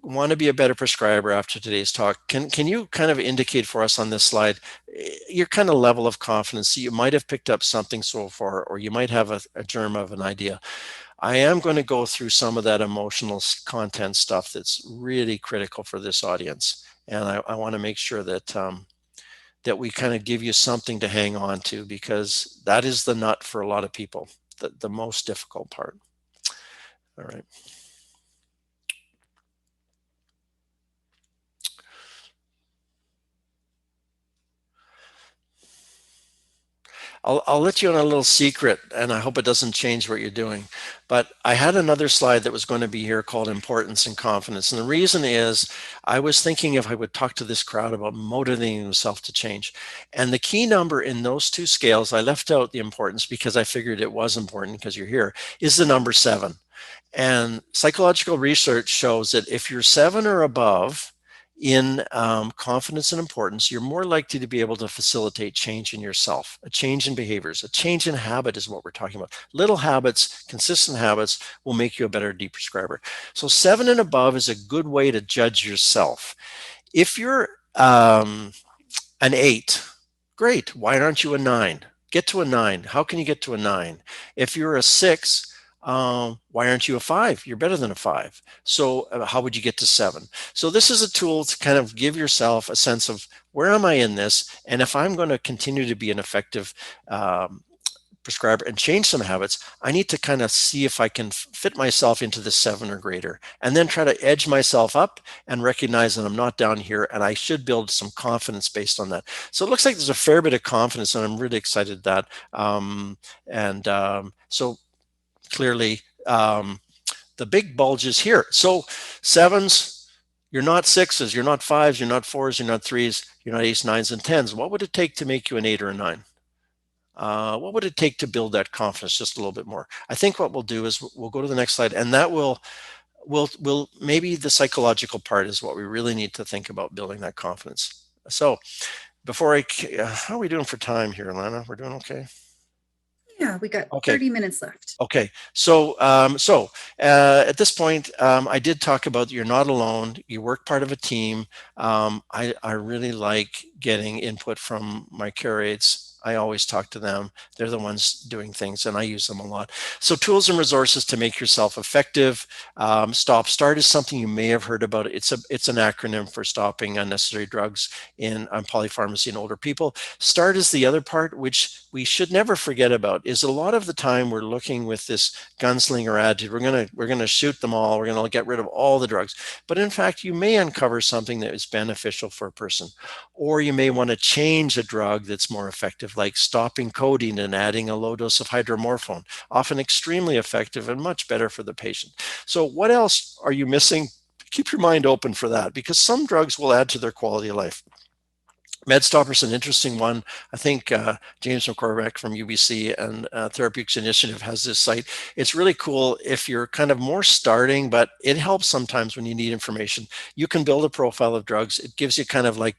want to be a better prescriber after today's talk, can you kind of indicate for us on this slide your kind of level of confidence? You might have picked up something so far, or you might have a germ of an idea. I am going to go through some of that emotional content stuff that's really critical for this audience, and I want to make sure that that we kind of give you something to hang on to, because that is the nut for a lot of people, the most difficult part. All right. I'll let you on a little secret, and I hope it doesn't change what you're doing. But I had another slide that was going to be here called importance and confidence. And the reason is I was thinking if I would talk to this crowd about motivating themselves to change. And the key number in those two scales, I left out the importance because I figured it was important because you're here, is the number 7. And psychological research shows that if you're 7 or above in confidence and importance, you're more likely to be able to facilitate change in yourself, a change in behaviors, a change in habit is what we're talking about. Little habits, consistent habits will make you a better deprescriber. So 7 and above is a good way to judge yourself. If you're an 8, great. Why aren't you a 9? Get to a 9. How can you get to a 9? If you're a 6, why aren't you a 5? You're better than a 5. So how would you get to 7? So this is a tool to kind of give yourself a sense of where am I in this? And if I'm going to continue to be an effective prescriber and change some habits, I need to kind of see if I can fit myself into the 7 or greater, and then try to edge myself up and recognize that I'm not down here, and I should build some confidence based on that. So it looks like there's a fair bit of confidence, and I'm really excited that. So clearly the big bulge is here. So 7s, you're not 6s, you're not 5s, you're not 4s, you're not 3s, you're not 8s, 9s, and 10s. What would it take to make you an 8 or a 9? What would it take to build that confidence just a little bit more? I think what we'll do is we'll go to the next slide, and that will maybe the psychological part is what we really need to think about building that confidence. So before how are we doing for time here, Lana? We're doing okay? Yeah, we got Okay. 30 minutes left. Okay, so at this point, I did talk about you're not alone. You work part of a team. I really like getting input from my care aides. I always talk to them. They're the ones doing things, and I use them a lot. So tools and resources to make yourself effective. Start is something you may have heard about. It's an acronym for stopping unnecessary drugs in polypharmacy in older people. START is the other part, which we should never forget about. Is a lot of the time we're looking with this gunslinger attitude. We're gonna shoot them all. We're gonna get rid of all the drugs. But in fact, you may uncover something that is beneficial for a person, or you may want to change a drug that's more effective, like stopping codeine and adding a low dose of hydromorphone, often extremely effective and much better for the patient. So what else are you missing? Keep your mind open for that, because some drugs will add to their quality of life. MedStopper is an interesting one. I think James McCormack from UBC and Therapeutics Initiative has this site. It's really cool if you're kind of more starting, but it helps sometimes when you need information. You can build a profile of drugs. It gives you kind of like,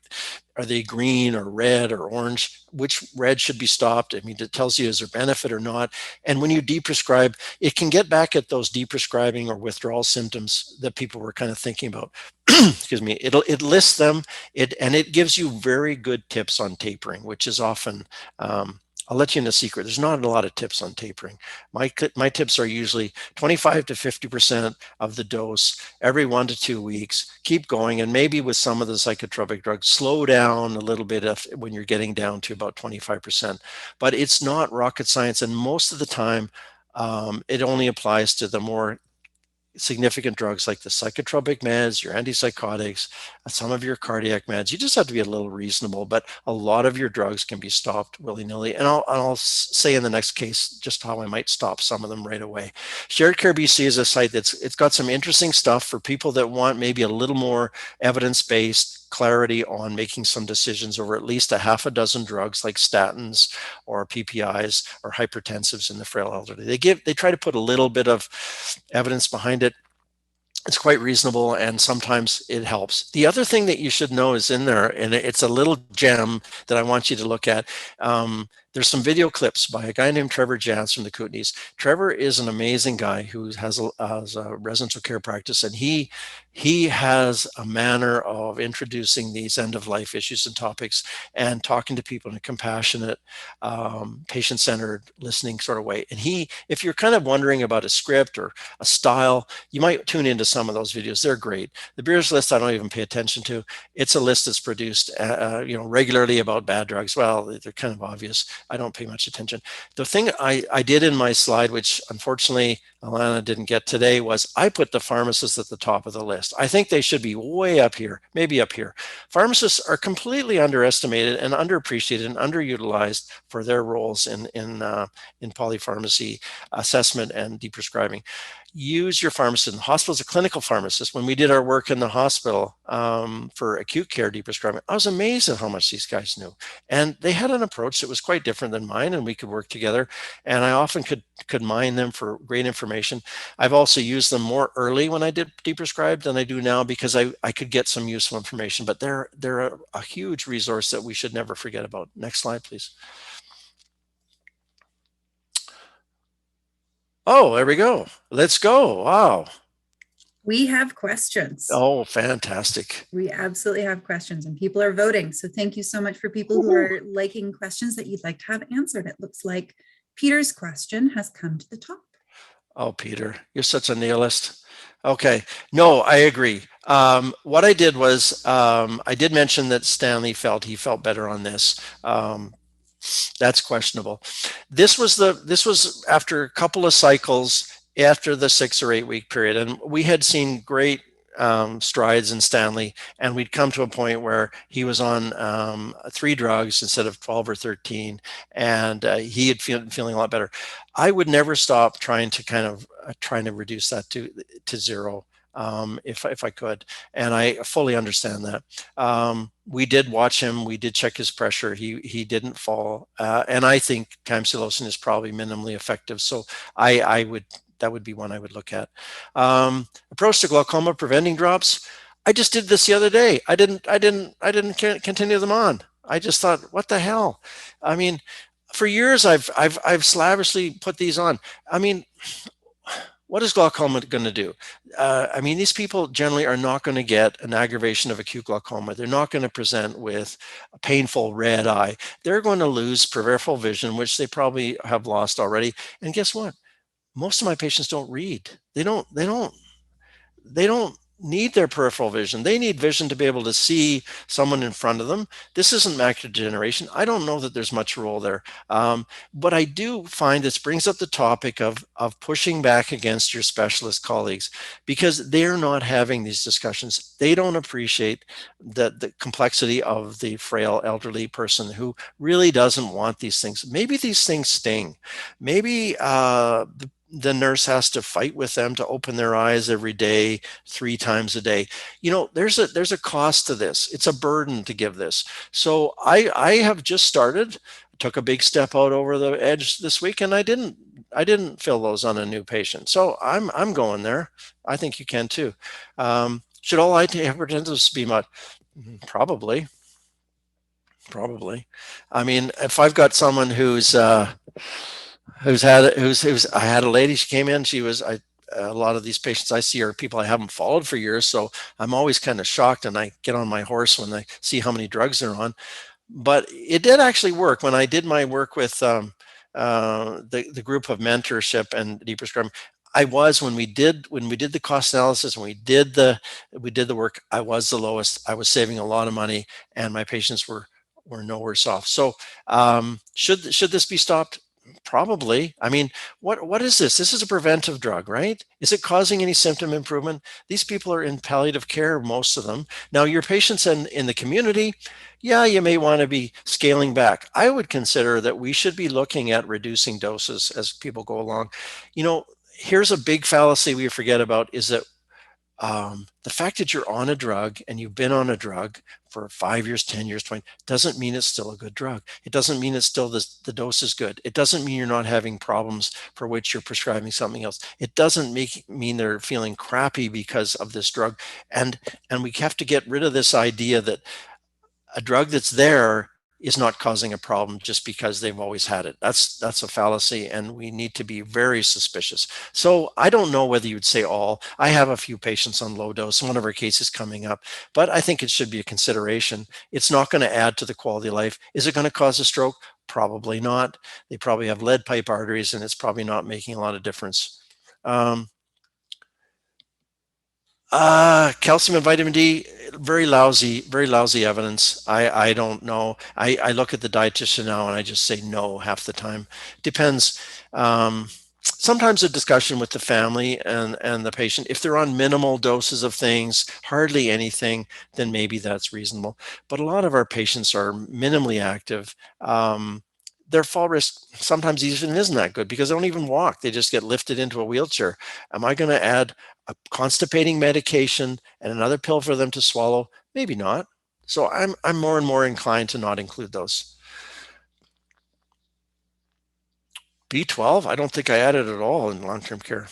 are they green or red or orange? Which red should be stopped? I mean, it tells you is there benefit or not. And when you deprescribe, it can get back at those deprescribing or withdrawal symptoms that people were kind of thinking about. Excuse me. It lists them. And it gives you very good tips on tapering, which is often. I'll let you in a secret. There's not a lot of tips on tapering. My tips are usually 25 to 50% of the dose every 1 to 2 weeks. Keep going, and maybe with some of the psychotropic drugs, slow down a little bit when you're getting down to about 25%. But it's not rocket science, and most of the time, it only applies to the more significant drugs like the psychotropic meds, your antipsychotics, some of your cardiac meds. You just have to be a little reasonable, but a lot of your drugs can be stopped willy-nilly. And I'll say in the next case just how I might stop some of them right away. Shared Care BC is a site it's got some interesting stuff for people that want maybe a little more evidence-based clarity on making some decisions over at least a half a dozen drugs like statins or PPIs or hypertensives in the frail elderly. They try to put a little bit of evidence behind it. It's quite reasonable, and sometimes it helps. The other thing that you should know is in there, and it's a little gem that I want you to look at. There's some video clips by a guy named Trevor Jans from the Kootenays. Trevor is an amazing guy who has a residential care practice, and he has a manner of introducing these end-of-life issues and topics and talking to people in a compassionate, patient-centered, listening sort of way. And if you're kind of wondering about a script or a style, you might tune into some of those videos. They're great. The Beers list I don't even pay attention to. It's a list that's produced regularly about bad drugs. Well, they're kind of obvious. I don't pay much attention. The thing I did in my slide, which unfortunately Alana didn't get today, was I put the pharmacists at the top of the list. I think they should be way up here, maybe up here. Pharmacists are completely underestimated and underappreciated and underutilized for their roles in polypharmacy assessment and deprescribing. Use your pharmacist. In the hospital as a clinical pharmacist, when we did our work in the hospital for acute care deprescribing, I was amazed at how much these guys knew. And they had an approach that was quite different than mine, and we could work together. And I often could mine them for great information. I've also used them more early when I did deprescribe than I do now, because I could get some useful information. But they're a huge resource that we should never forget about. Next slide, please. Oh, there we go. Let's go. Wow. We have questions. Oh, fantastic. We absolutely have questions, and people are voting. So thank you so much for people who are liking questions that you'd like to have answered. It looks like Peter's question has come to the top. Oh, Peter, you're such a nihilist. Okay. No, I agree. What I did was I did mention that Stanley felt better on this. That's questionable. This was after a couple of cycles after the 6 or 8 week period, and we had seen great strides in Stanley, and we'd come to a point where he was on 3 drugs instead of 12 or 13, and he had feeling a lot better. I would never stop trying to reduce that to 0. If I could, and I fully understand that. We did watch him. We did check his pressure. He didn't fall, and I think tamsulosin is probably minimally effective. So that would be one I would look at. Approach to glaucoma preventing drops. I just did this the other day. I didn't continue them on. I just thought, what the hell? I mean, for years I've slavishly put these on. I mean, what is glaucoma going to do? I mean, these people generally are not going to get an aggravation of acute glaucoma. They're not going to present with a painful red eye. They're going to lose peripheral vision, which they probably have lost already. And guess what? Most of my patients don't read. They don't need their peripheral vision. They need vision to be able to see someone in front of them. This isn't macular degeneration. I don't know that there's much role there. But I do find this brings up the topic of pushing back against your specialist colleagues because they're not having these discussions. They don't appreciate the complexity of the frail elderly person who really doesn't want these things. Maybe these things sting. Maybe the nurse has to fight with them to open their eyes every day, 3 times a day. You know, there's a cost to this. It's a burden to give this. So I have just started, took a big step out over the edge this week, and I didn't fill those on a new patient. So I'm going there. I think you can too. Should all hypertensives be mod? Probably. I mean, if I've got someone I had a lady, she came in, a lot of these patients I see are people I haven't followed for years. So I'm always kind of shocked and I get on my horse when I see how many drugs they're on. But it did actually work when I did my work with the group of mentorship and Deprescribing. When we did the cost analysis, when we did the work, I was the lowest. I was saving a lot of money and my patients were no worse off. So should this be stopped? Probably. I mean, what is this? This is a preventive drug, right? Is it causing any symptom improvement? These people are in palliative care, most of them. Now, your patients in the community, yeah, you may want to be scaling back. I would consider that we should be looking at reducing doses as people go along. You know, here's a big fallacy we forget about is that the fact that you're on a drug and you've been on a drug for 5 years, 10 years, 20, doesn't mean it's still a good drug. It doesn't mean it's still the dose is good. It doesn't mean you're not having problems for which you're prescribing something else. It doesn't mean they're feeling crappy because of this drug. And we have to get rid of this idea that a drug that's there is not causing a problem just because they've always had it. That's a fallacy, and we need to be very suspicious. So I don't know whether you'd say all. I have a few patients on low dose, one of our cases coming up, but I think it should be a consideration. It's not going to add to the quality of life. Is it going to cause a stroke? Probably not. They probably have lead pipe arteries, and it's probably not making a lot of difference. Calcium and vitamin D, very lousy evidence. I don't know. I look at the dietitian now and I just say no half the time. Depends. Sometimes a discussion with the family and the patient. If they're on minimal doses of things, hardly anything, then maybe that's reasonable. But a lot of our patients are minimally active. Their fall risk sometimes even isn't that good because they don't even walk. They just get lifted into a wheelchair. Am I going to add a constipating medication and another pill for them to swallow? Maybe not. So I'm more and more inclined to not include those. B12, I don't think I added at all in long-term care.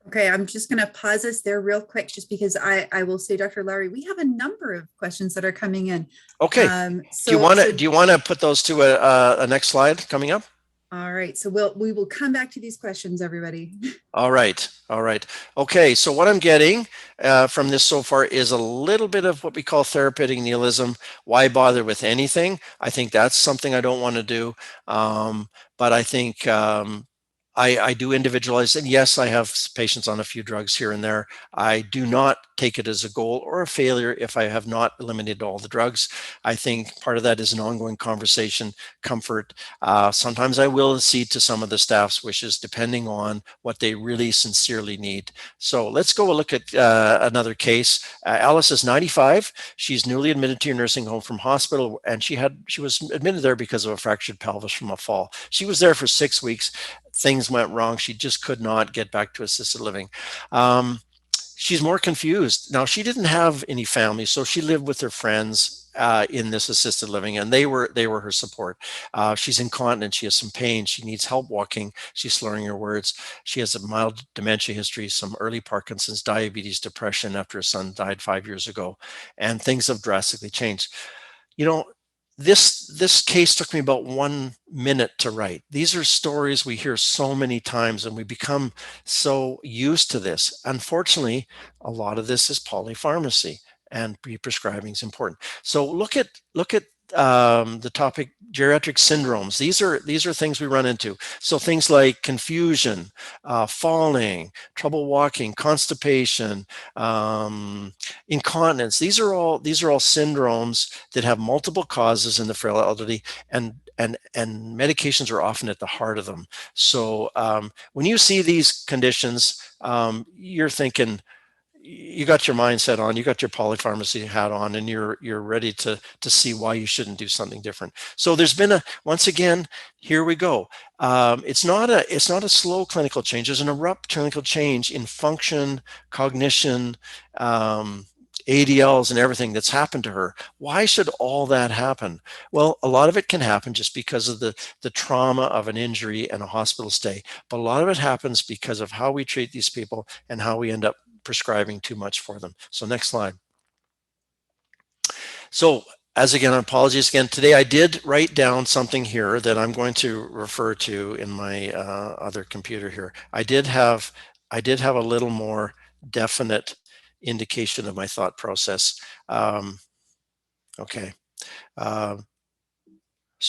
Okay, I'm just going to pause us there real quick, just because I will say, Dr. Lawrie, we have a number of questions that are coming in. Okay. Do you want to put those to a next slide coming up? All right. So we will come back to these questions, everybody. All right. Okay. So what I'm getting from this so far is a little bit of what we call therapeutic nihilism. Why bother with anything? I think that's something I don't want to do. But I think I do individualize, and yes, I have patients on a few drugs here and there. I do not take it as a goal or a failure if I have not eliminated all the drugs. I think part of that is an ongoing conversation, comfort. Sometimes I will accede to some of the staff's wishes depending on what they really sincerely need. So let's go look at another case. Alice is 95. She's newly admitted to your nursing home from hospital, and she was admitted there because of a fractured pelvis from a fall. She was there for 6 weeks. Things went wrong. She just could not get back to assisted living. She's more confused. Now, she didn't have any family, so she lived with her friends in this assisted living, and they were her support. She's incontinent. She has some pain. She needs help walking. She's slurring her words. She has a mild dementia history, some early Parkinson's, diabetes, depression after her son died 5 years ago, and things have drastically changed. You know, this case took me about 1 minute to write. These are stories we hear so many times, and we become so used to this. Unfortunately, a lot of this is polypharmacy, and prescribing is important. So look at the topic geriatric syndromes. These are things we run into. So things like confusion, falling, trouble walking, constipation, incontinence. These are all syndromes that have multiple causes in the frail elderly, and medications are often at the heart of them. So when you see these conditions, you're thinking, you got your mindset on, you got your polypharmacy hat on, and you're ready to see why you shouldn't do something different. So there's been once again, here we go. It's not a slow clinical change. There's an abrupt clinical change in function, cognition, ADLs and everything that's happened to her. Why should all that happen? Well, a lot of it can happen just because of the trauma of an injury and a hospital stay. But a lot of it happens because of how we treat these people and how we end up prescribing too much for them. So next slide. So apologies again. Today I did write down something here that I'm going to refer to in my other computer here. I did have a little more definite indication of my thought process. Okay. So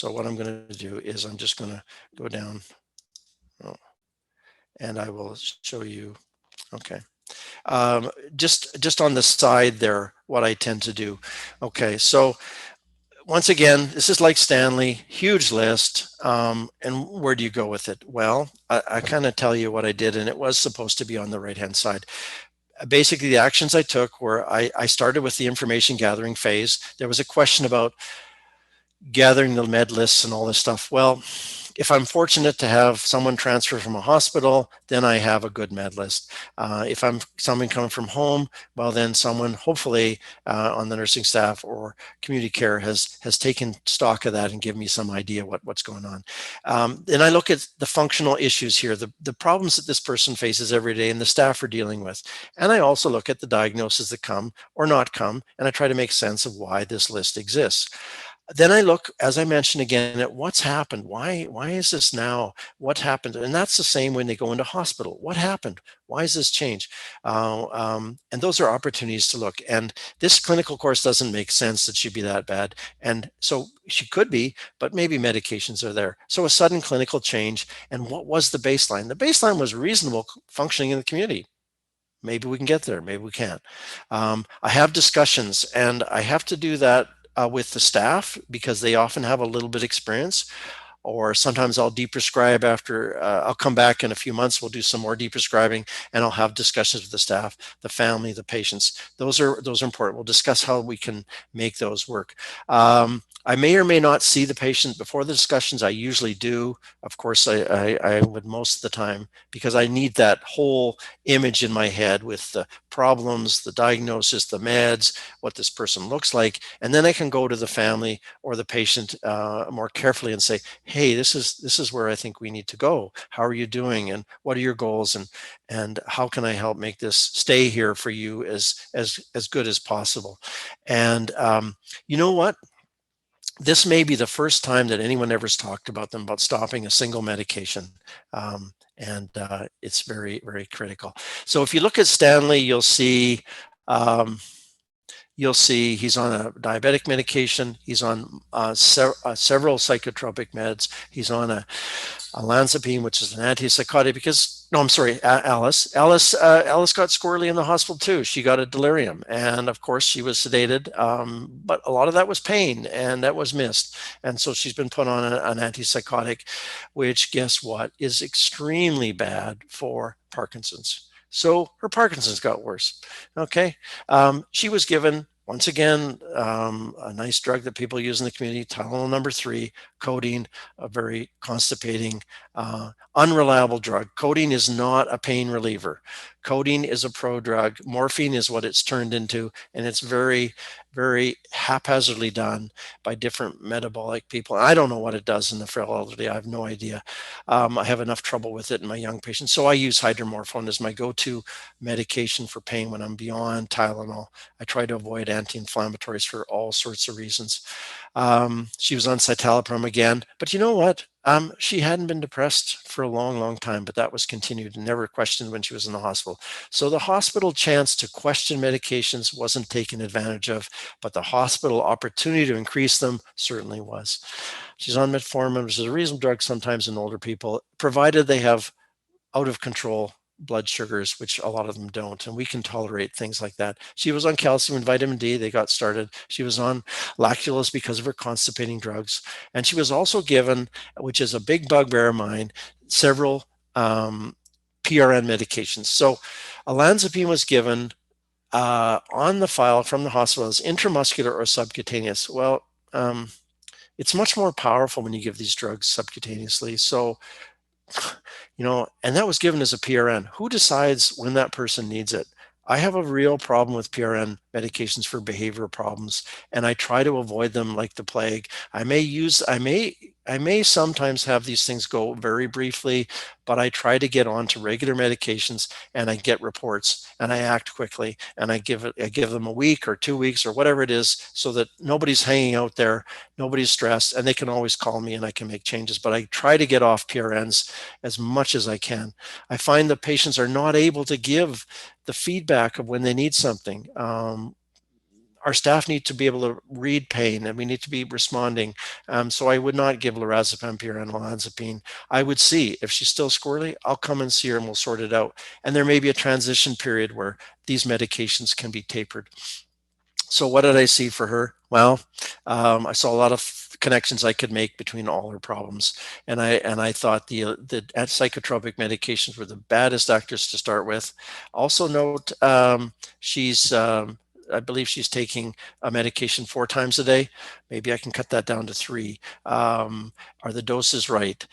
what I'm going to do is I'm just going to go down, and I will show you. Okay. Just on the side there, what I tend to do. Okay, so once again, this is like Stanley, huge list. And where do you go with it? Well, I kind of tell you what I did, and it was supposed to be on the right-hand side. Basically, the actions I took were I started with the information gathering phase. There was a question about gathering the med lists and all this stuff. Well, if I'm fortunate to have someone transfer from a hospital, then I have a good med list. If I'm someone coming from home, well, then someone hopefully on the nursing staff or community care has taken stock of that and given me some idea what's going on. Then I look at the functional issues here, the problems that this person faces every day and the staff are dealing with. And I also look at the diagnoses that come or not come, and I try to make sense of why this list exists. Then I look, as I mentioned again, at what's happened. Why is this now? What happened? And that's the same when they go into hospital. What happened? Why is this change? And those are opportunities to look. And this clinical course doesn't make sense that she'd be that bad. And so she could be, but maybe medications are there. So a sudden clinical change. And what was the baseline? The baseline was reasonable functioning in the community. Maybe we can get there. Maybe we can't. I have discussions, and I have to do that with the staff because they often have a little bit experience, or sometimes I'll deprescribe after, I'll come back in a few months, we'll do some more deprescribing, and I'll have discussions with the staff, the family, the patients. Those are important. We'll discuss how we can make those work. I may or may not see the patient before the discussions. I usually do. Of course, I would most of the time, because I need that whole image in my head with the problems, the diagnosis, the meds, what this person looks like. And then I can go to the family or the patient more carefully and say, hey, this is where I think we need to go. How are you doing? And what are your goals? And how can I help make this stay here for you as good as possible? And you know what? This may be the first time that anyone ever's talked about them about stopping a single medication. And it's very, very critical. So if you look at Stanley, you'll see he's on a diabetic medication. He's on several psychotropic meds. He's on a olanzapine, which is an antipsychotic, because, no, I'm sorry, Alice. Alice got squirrely in the hospital too. She got a delirium, and of course she was sedated, but a lot of that was pain, and that was missed. And so she's been put on an antipsychotic, which, guess what, is extremely bad for Parkinson's. So her Parkinson's got worse. Okay. She was given, once again, a nice drug that people use in the community, Tylenol number 3, codeine, a very constipating, unreliable drug. Codeine is not a pain reliever. Codeine is a prodrug. Morphine is what it's turned into, and it's very, very haphazardly done by different metabolic people. I don't know what it does in the frail elderly. I have no idea. I have enough trouble with it in my young patients. So I use hydromorphone as my go-to medication for pain when I'm beyond Tylenol. I try to avoid anti-inflammatories for all sorts of reasons. She was on citalopram again, but you know what? She hadn't been depressed for a long, long time, but that was continued and never questioned when she was in the hospital. So the hospital chance to question medications wasn't taken advantage of, but the hospital opportunity to increase them certainly was. She's on metformin, which is a reasonable drug sometimes in older people, provided they have out of control blood sugars, which a lot of them don't, and we can tolerate things like that. She was on calcium and vitamin D. They got started. She was on lactulose because of her constipating drugs, and she was also given, which is a big bugbear of mine, several PRN medications. So olanzapine was given on the file from the hospital as intramuscular or subcutaneous. Well, it's much more powerful when you give these drugs subcutaneously. So, and that was given as a PRN. Who decides when that person needs it? I have a real problem with PRN medications for behavioral problems, and I try to avoid them like the plague. I may sometimes have these things go very briefly, but I try to get on to regular medications, and I get reports, and I act quickly, and I give them a week or 2 weeks or whatever it is, so that nobody's hanging out there, nobody's stressed, and they can always call me and I can make changes. But I try to get off PRNs as much as I can. I find that patients are not able to give the feedback of when they need something. Our staff need to be able to read pain, and we need to be responding. So I would not give lorazepam, PRN, olanzapine. I would see if she's still squirrely, I'll come and see her and we'll sort it out. And there may be a transition period where these medications can be tapered. So what did I see for her? Well, I saw a lot of connections I could make between all her problems, and I thought the psychotropic medications were the baddest actors to start with. Also note, I believe she's taking a medication 4 times a day. Maybe I can cut that down to 3. Are the doses right?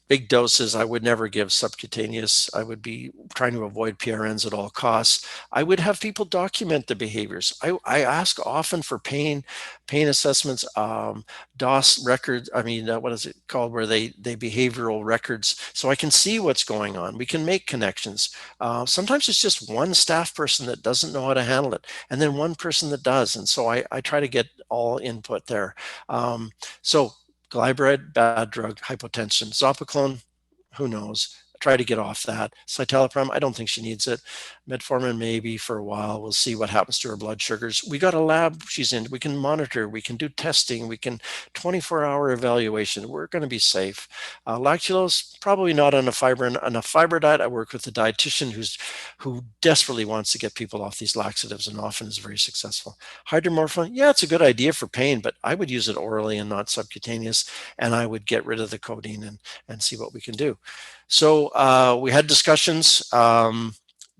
Big doses, I would never give subcutaneous. I would be trying to avoid PRNs at all costs. I would have people document the behaviors. I ask often for pain assessments, DOS records. What is it called? Where they behavioral records, so I can see what's going on. We can make connections. Sometimes it's just one staff person that doesn't know how to handle it, and then one person that does. And so I try to get all input there. So glyburide, bad drug, hypotension. Zopiclone, who knows? Try to get off that. Citalopram, I don't think she needs it. Metformin, maybe for a while. We'll see what happens to her blood sugars. We got a lab she's in. We can monitor. We can do testing. We can 24-hour evaluation. We're going to be safe. Lactulose, probably not on a fiber diet. I work with a dietitian who desperately wants to get people off these laxatives and often is very successful. Hydromorphone, yeah, it's a good idea for pain, but I would use it orally and not subcutaneous, and I would get rid of the codeine and see what we can do. So we had discussions.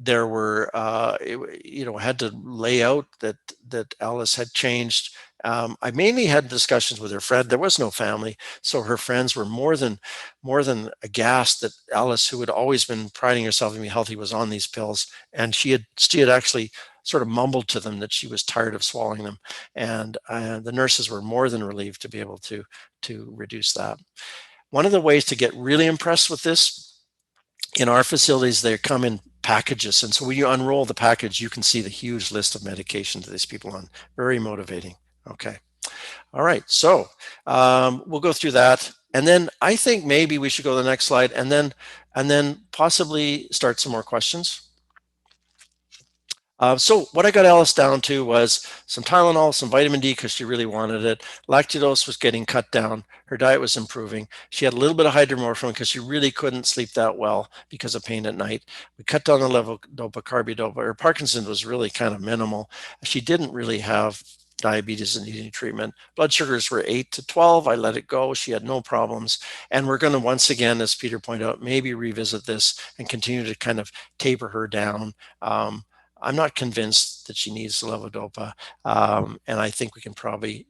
There were, had to lay out that Alice had changed. I mainly had discussions with her friend. There was no family, so her friends were more than aghast that Alice, who had always been priding herself in being healthy, was on these pills, and she had actually sort of mumbled to them that she was tired of swallowing them, and the nurses were more than relieved to be able to reduce that. One of the ways to get really impressed with this, in our facilities, they come in packages. And so when you unroll the package, you can see the huge list of medications that these people on. Very motivating. Okay. All right. So we'll go through that. And then I think maybe we should go to the next slide and then possibly start some more questions. So what I got Alice down to was some Tylenol, some vitamin D because she really wanted it. Lactulose was getting cut down. Her diet was improving. She had a little bit of hydromorphone because she really couldn't sleep that well because of pain at night. We cut down the levodopa, carbidopa. Her Parkinson's was really kind of minimal. She didn't really have diabetes and needing treatment. Blood sugars were 8 to 12. I let it go. She had no problems. And we're going to, once again, as Peter pointed out, maybe revisit this and continue to kind of taper her down. I'm not convinced that she needs levodopa, and I think we can probably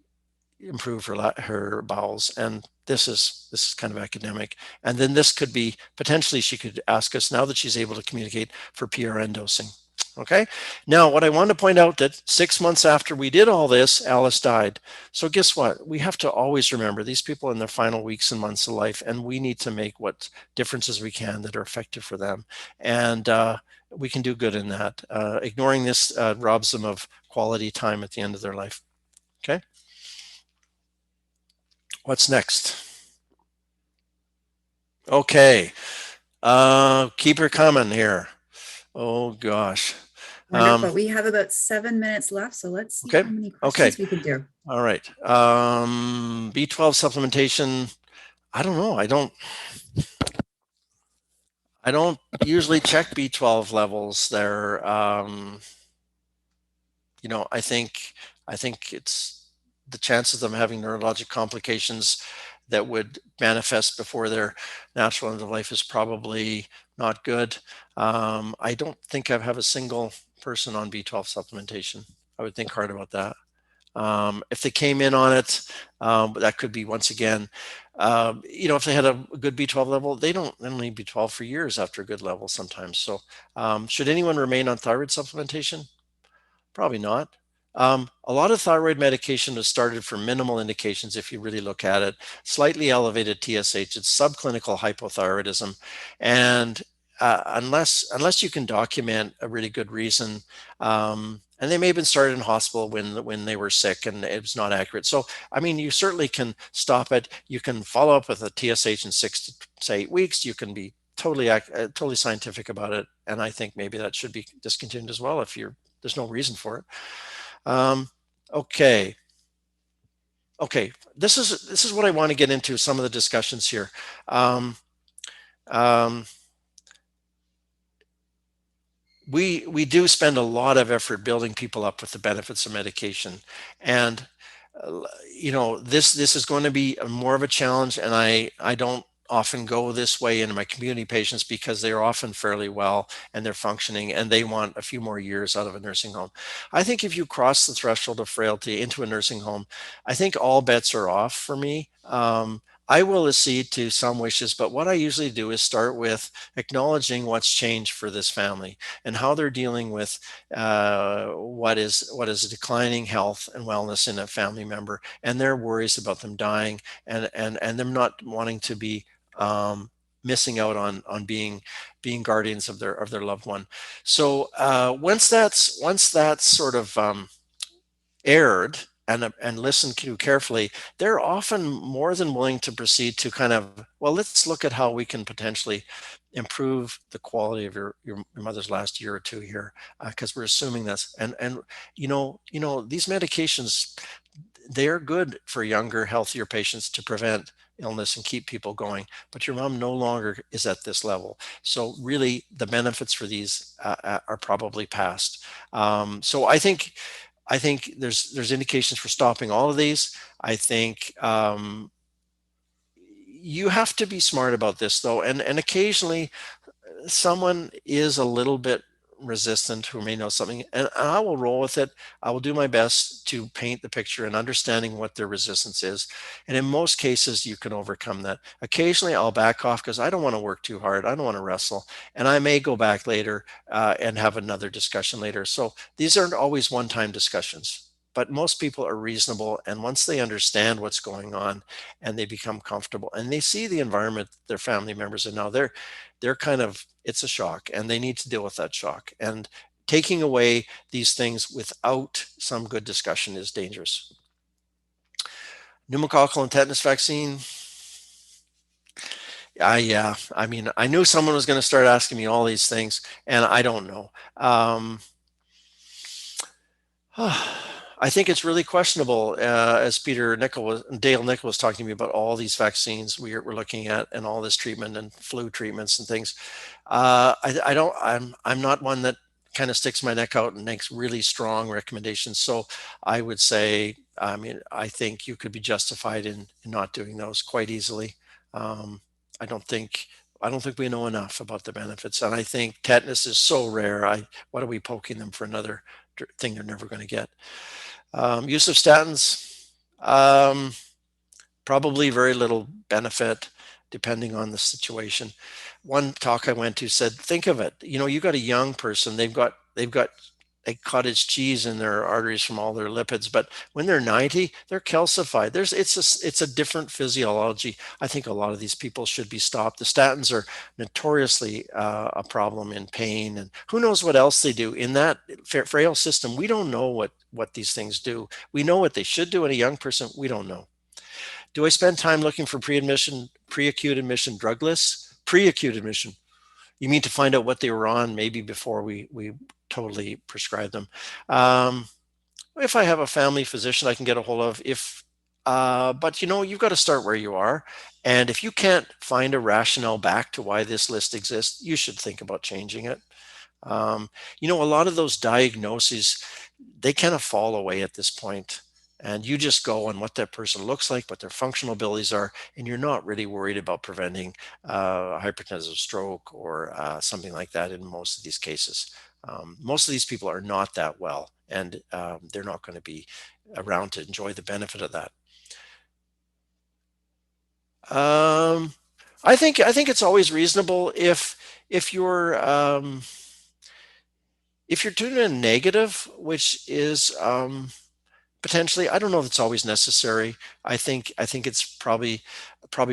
improve her bowels. And this is kind of academic. And then this could be potentially, she could ask us, now that she's able to communicate, for PRN dosing. Okay. Now, what I want to point out, that 6 months after we did all this, Alice died. So guess what? We have to always remember these people in their final weeks and months of life, and we need to make what differences we can that are effective for them. And we can do good in that. Ignoring this robs them of quality time at the end of their life. Okay. What's next? Okay. Keep her coming here. Oh gosh. Wonderful. We have about 7 minutes left, so let's see Okay. how many questions we can do. All right. B12 supplementation. I don't know. I don't usually check B12 levels there. You know, I think it's the chances of them having neurologic complications that would manifest before their natural end of life is probably not good. I don't think I have a single person on B12 supplementation. I would think hard about that. If they came in on it, that could be, once again, you know, if they had a good B12 level, they don't need B12 for years after a good level sometimes. So should anyone remain on thyroid supplementation? Probably not. A lot of thyroid medication is started for minimal indications. If you really look at it, slightly elevated TSH, it's subclinical hypothyroidism. And unless you can document a really good reason, and they may have been started in hospital when they were sick and it was not accurate. So, I mean, you certainly can stop it. You can follow up with a TSH in 6 to 8 weeks. You can be totally scientific about it. And I think maybe that should be discontinued as well if there's no reason for it. Okay. This is what I want to get into, some of the discussions here. We do spend a lot of effort building people up with the benefits of medication, and you know, this is going to be more of a challenge, and I don't often go this way in my community patients because they're often fairly well and they're functioning and they want a few more years out of a nursing home. I think if you cross the threshold of frailty into a nursing home, I think all bets are off for me. I will accede to some wishes, but what I usually do is start with acknowledging what's changed for this family and how they're dealing with what is a declining health and wellness in a family member, and their worries about them dying, and them not wanting to be missing out on being guardians of their loved one. So once that's sort of aired and listened to carefully, they're often more than willing to proceed to kind of, well, let's look at how we can potentially improve the quality of your mother's last year or two here, because we're assuming that's, and you know these medications, they're good for younger, healthier patients to prevent illness and keep people going, but your mom no longer is at this level. So really the benefits for these are probably past. So I think there's indications for stopping all of these. I think you have to be smart about this though, and occasionally someone is a little bit resistant who may know something, and I will roll with it. I will do my best to paint the picture and understanding what their resistance is. And in most cases, you can overcome that. Occasionally, I'll back off because I don't want to work too hard. I don't want to wrestle. And I may go back later and have another discussion later. So these aren't always one-time discussions, but most people are reasonable. And once they understand what's going on and they become comfortable and they see the environment their family members are now, they're kind of, it's a shock and they need to deal with that shock. And taking away these things without some good discussion is dangerous. Pneumococcal and tetanus vaccine. Yeah, I mean, I knew someone was going to start asking me all these things and I don't know. I think it's really questionable, as Dale Nickel was talking to me about all these vaccines we're looking at and all this treatment and flu treatments and things. I'm not one that kind of sticks my neck out and makes really strong recommendations. So I would say, I mean, I think you could be justified in not doing those quite easily. I don't think we know enough about the benefits, and I think tetanus is so rare. What are we poking them for another thing they're never going to get? Use of statins, Probably very little benefit depending on the situation. One talk I went to said, think of it, you got a young person, they've got like cottage cheese in their arteries from all their lipids, but when they're 90, they're calcified. It's a different physiology. I think a lot of these people should be stopped. The statins are notoriously a problem in pain, and who knows what else they do in that frail system. We don't know what these things do. We know what they should do in a young person. We don't know. Do I spend time looking for pre-acute admission drug lists? Pre-acute admission. You mean to find out what they were on maybe before we totally prescribe them. If I have a family physician I can get a hold of, but you've got to start where you are. And if you can't find a rationale back to why this list exists, you should think about changing it. A lot of those diagnoses, they kind of fall away at this point. And you just go on what that person looks like, what their functional abilities are, and you're not really worried about preventing hypertensive stroke or something like that in most of these cases. Most of these people are not that well, and they're not going to be around to enjoy the benefit of that. I think it's always reasonable if you're doing a negative, which is potentially, I don't know if it's always necessary. I think it's probably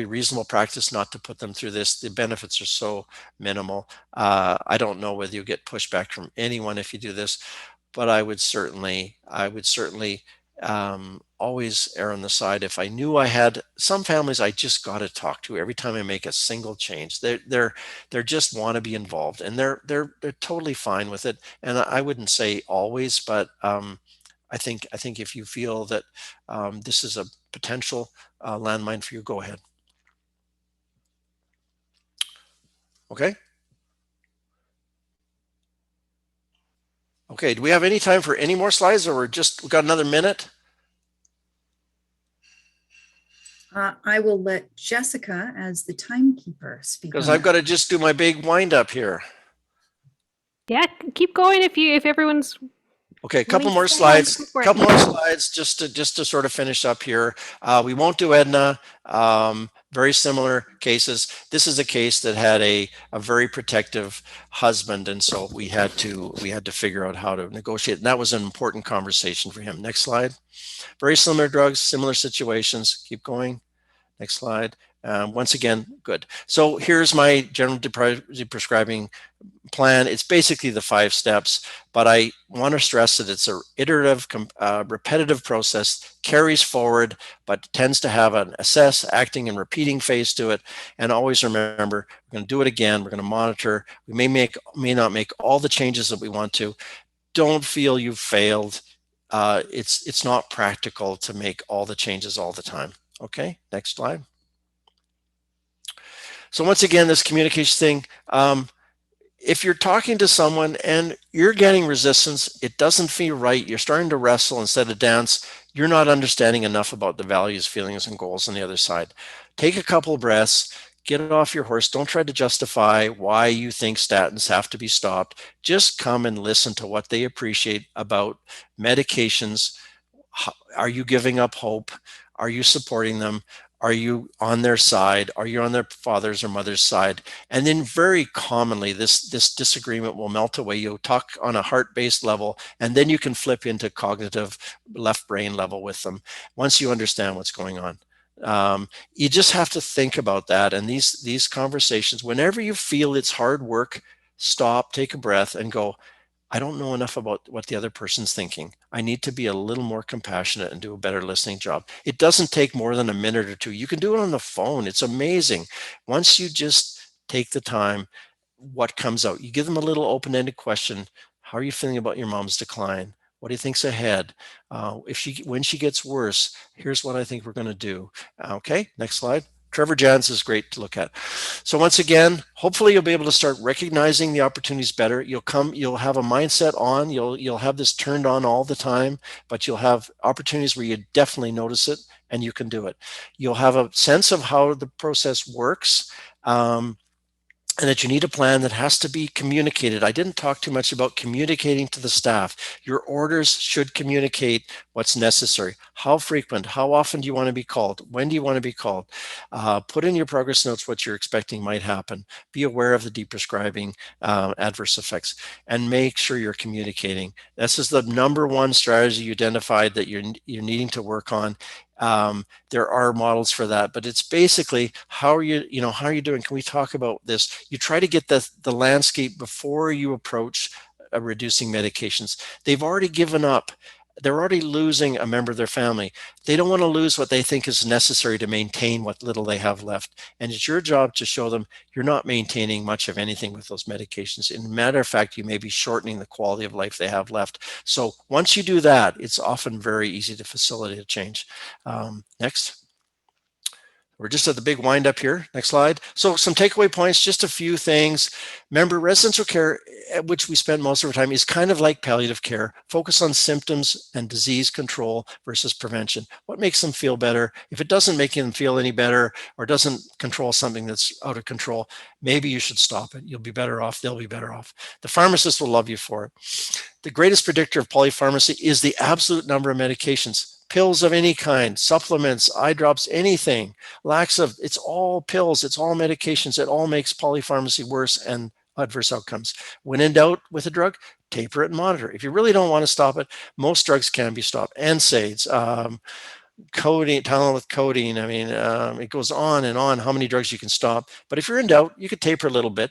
reasonable practice not to put them through this. The benefits are so minimal. I don't know whether you get pushback from anyone if you do this, but I would certainly always err on the side. If I knew I had some families I just got to talk to every time I make a single change, they're just want to be involved, and they're totally fine with it. And I wouldn't say always, but I think if you feel that this is a potential landmine for you, go ahead. Okay. Okay. Do we have any time for any more slides, or we got another minute? I will let Jessica, as the timekeeper, speak. Because I've got to just do my big wind up here. Yeah, keep going if everyone's. Okay, a couple more slides. Just to sort of finish up here. We won't do Edna. Very similar cases. This is a case that had a very protective husband, and so we had to figure out how to negotiate. And that was an important conversation for him. Next slide. Very similar drugs, similar situations. Keep going. Next slide. Once again, good. So here's my general prescribing plan. It's basically the 5 steps, but I want to stress that it's a iterative, repetitive process, carries forward, but tends to have an assess, acting, and repeating phase to it. And always remember, we're going to do it again. We're going to monitor. We may not make all the changes that we want to. Don't feel you've failed. It's not practical to make all the changes all the time. Okay, next slide. So once again, this communication thing, if you're talking to someone and you're getting resistance, it doesn't feel right, you're starting to wrestle instead of dance, you're not understanding enough about the values, feelings, and goals on the other side. Take a couple of breaths, get off your horse. Don't try to justify why you think statins have to be stopped. Just come and listen to what they appreciate about medications. Are you giving up hope? Are you supporting them? Are you on their side? Are you on their father's or mother's side? And then very commonly, this disagreement will melt away. You'll talk on a heart-based level, and then you can flip into cognitive left brain level with them once you understand what's going on. You just have to think about that. And these conversations, whenever you feel it's hard work, stop, take a breath, and go, I don't know enough about what the other person's thinking. I need to be a little more compassionate and do a better listening job. It doesn't take more than a minute or two. You can do it on the phone. It's amazing. Once you just take the time, what comes out? You give them a little open-ended question. How are you feeling about your mom's decline? What do you think's ahead? When she gets worse, here's what I think we're going to do. Okay, next slide. Trevor Jans is great to look at. So once again, hopefully you'll be able to start recognizing the opportunities better. You'll have a mindset on, you'll have this turned on all the time, but you'll have opportunities where you definitely notice it and you can do it. You'll have a sense of how the process works. and that you need a plan that has to be communicated. I didn't talk too much about communicating to the staff. Your orders should communicate what's necessary. How frequent, how often do you want to be called? When do you want to be called? Put in your progress notes what you're expecting might happen. Be aware of the deprescribing adverse effects, and make sure you're communicating. This is the number one strategy you identified that you're needing to work on. There are models for that, but it's basically how are you doing? Can we talk about this? You try to get the landscape before you approach reducing medications. They've already given up. They're already losing a member of their family. They don't want to lose what they think is necessary to maintain what little they have left. And it's your job to show them you're not maintaining much of anything with those medications. In matter of fact, you may be shortening the quality of life they have left. So once you do that, it's often very easy to facilitate a change. Next. We're just at the big wind up here. Next slide. So some takeaway points, just a few things. Remember, residential care, at which we spend most of our time, is kind of like palliative care. Focus on symptoms and disease control versus prevention. What makes them feel better? If it doesn't make them feel any better or doesn't control something that's out of control, maybe you should stop it. You'll be better off. They'll be better off. The pharmacist will love you for it. The greatest predictor of polypharmacy is the absolute number of medications. Pills of any kind, supplements, eye drops, anything, laxative, it's all pills, it's all medications. It all makes polypharmacy worse and adverse outcomes. When in doubt with a drug, taper it and monitor. If you really don't want to stop it, most drugs can be stopped. NSAIDs, codeine, Tylenol with codeine. I mean, it goes on and on how many drugs you can stop. But if you're in doubt, you could taper a little bit.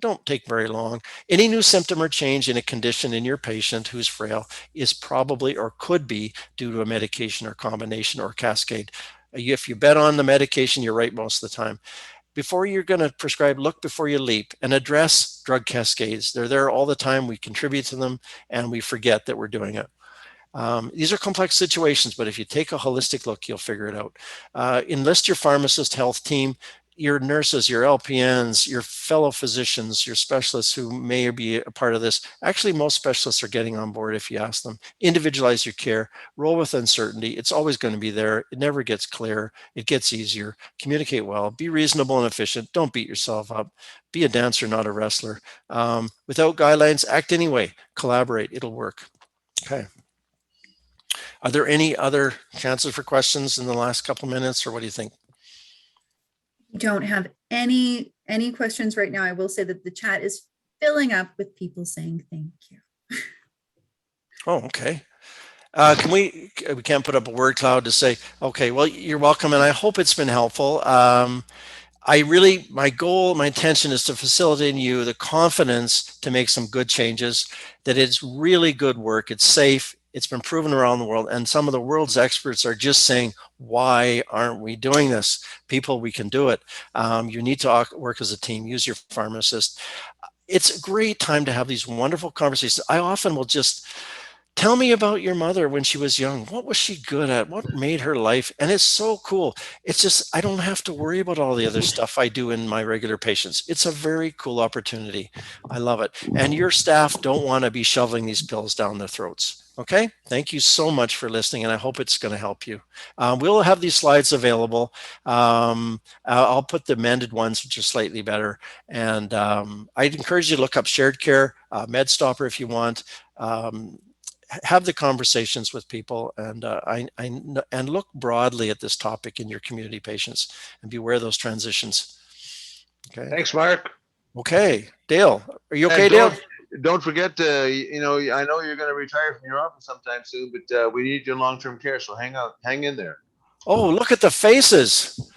Don't take very long. Any new symptom or change in a condition in your patient who's frail is probably or could be due to a medication or combination or cascade. If you bet on the medication, you're right most of the time. Before you're going to prescribe, look before you leap and address drug cascades. They're there all the time. We contribute to them and we forget that we're doing it. These are complex situations, but if you take a holistic look, you'll figure it out. Enlist your pharmacist health team, your nurses, your LPNs, your fellow physicians, your specialists who may be a part of this. Actually, most specialists are getting on board if you ask them. Individualize your care, roll with uncertainty. It's always going to be there. It never gets clearer. It gets easier. Communicate well, be reasonable and efficient. Don't beat yourself up. Be a dancer, not a wrestler. Without guidelines, act anyway. Collaborate, it'll work. Okay. Are there any other chances for questions in the last couple minutes, or what do you think? Don't have any questions right now. I will say that the chat is filling up with people saying thank you. Oh, okay. We can't put up a word cloud to say, okay, well, you're welcome. And I hope it's been helpful. My goal, my intention is to facilitate in you the confidence to make some good changes, that it's really good work. It's safe. It's been proven around the world, and some of the world's experts are just saying, why aren't we doing this? People, we can do it. You need to work as a team, use your pharmacist. It's a great time to have these wonderful conversations. I often will just, tell me about your mother when she was young. What was she good at? What made her life? And it's so cool. It's just, I don't have to worry about all the other stuff I do in my regular patients. It's a very cool opportunity. I love it. And your staff don't want to be shoveling these pills down their throats. Okay, thank you so much for listening, and I hope it's going to help you. We'll have these slides available. I'll put the amended ones, which are slightly better. And I'd encourage you to look up shared care, MedStopper if you want. Have the conversations with people, and and look broadly at this topic in your community patients, and be aware of those transitions. Okay. Thanks, Mark. Okay, Dale, are you okay, And Dale? don't forget to, I know you're going to retire from your office sometime soon, but we need you in long-term care. So hang in there. Oh, look at the faces.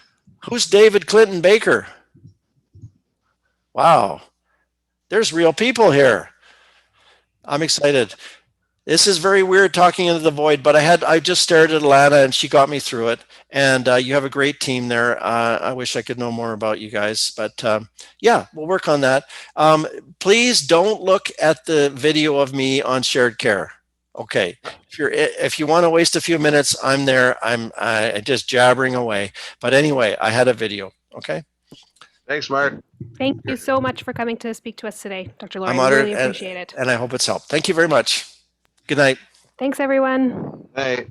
Who's David Clinton Baker? Wow. There's real people here. I'm excited. This is very weird talking into the void, but I just stared at Alana and she got me through it. And you have a great team there. I wish I could know more about you guys, but yeah, we'll work on that. Please don't look at the video of me on shared care. Okay, if you want to waste a few minutes, I'm there. I'm just jabbering away. But anyway, I had a video. Okay. Thanks, Mark. Thank you so much for coming to speak to us today, Dr. Lawrie. I'm I honored, really appreciate it. and I hope it's helped. Thank you very much. Good night. Thanks, everyone. Hey.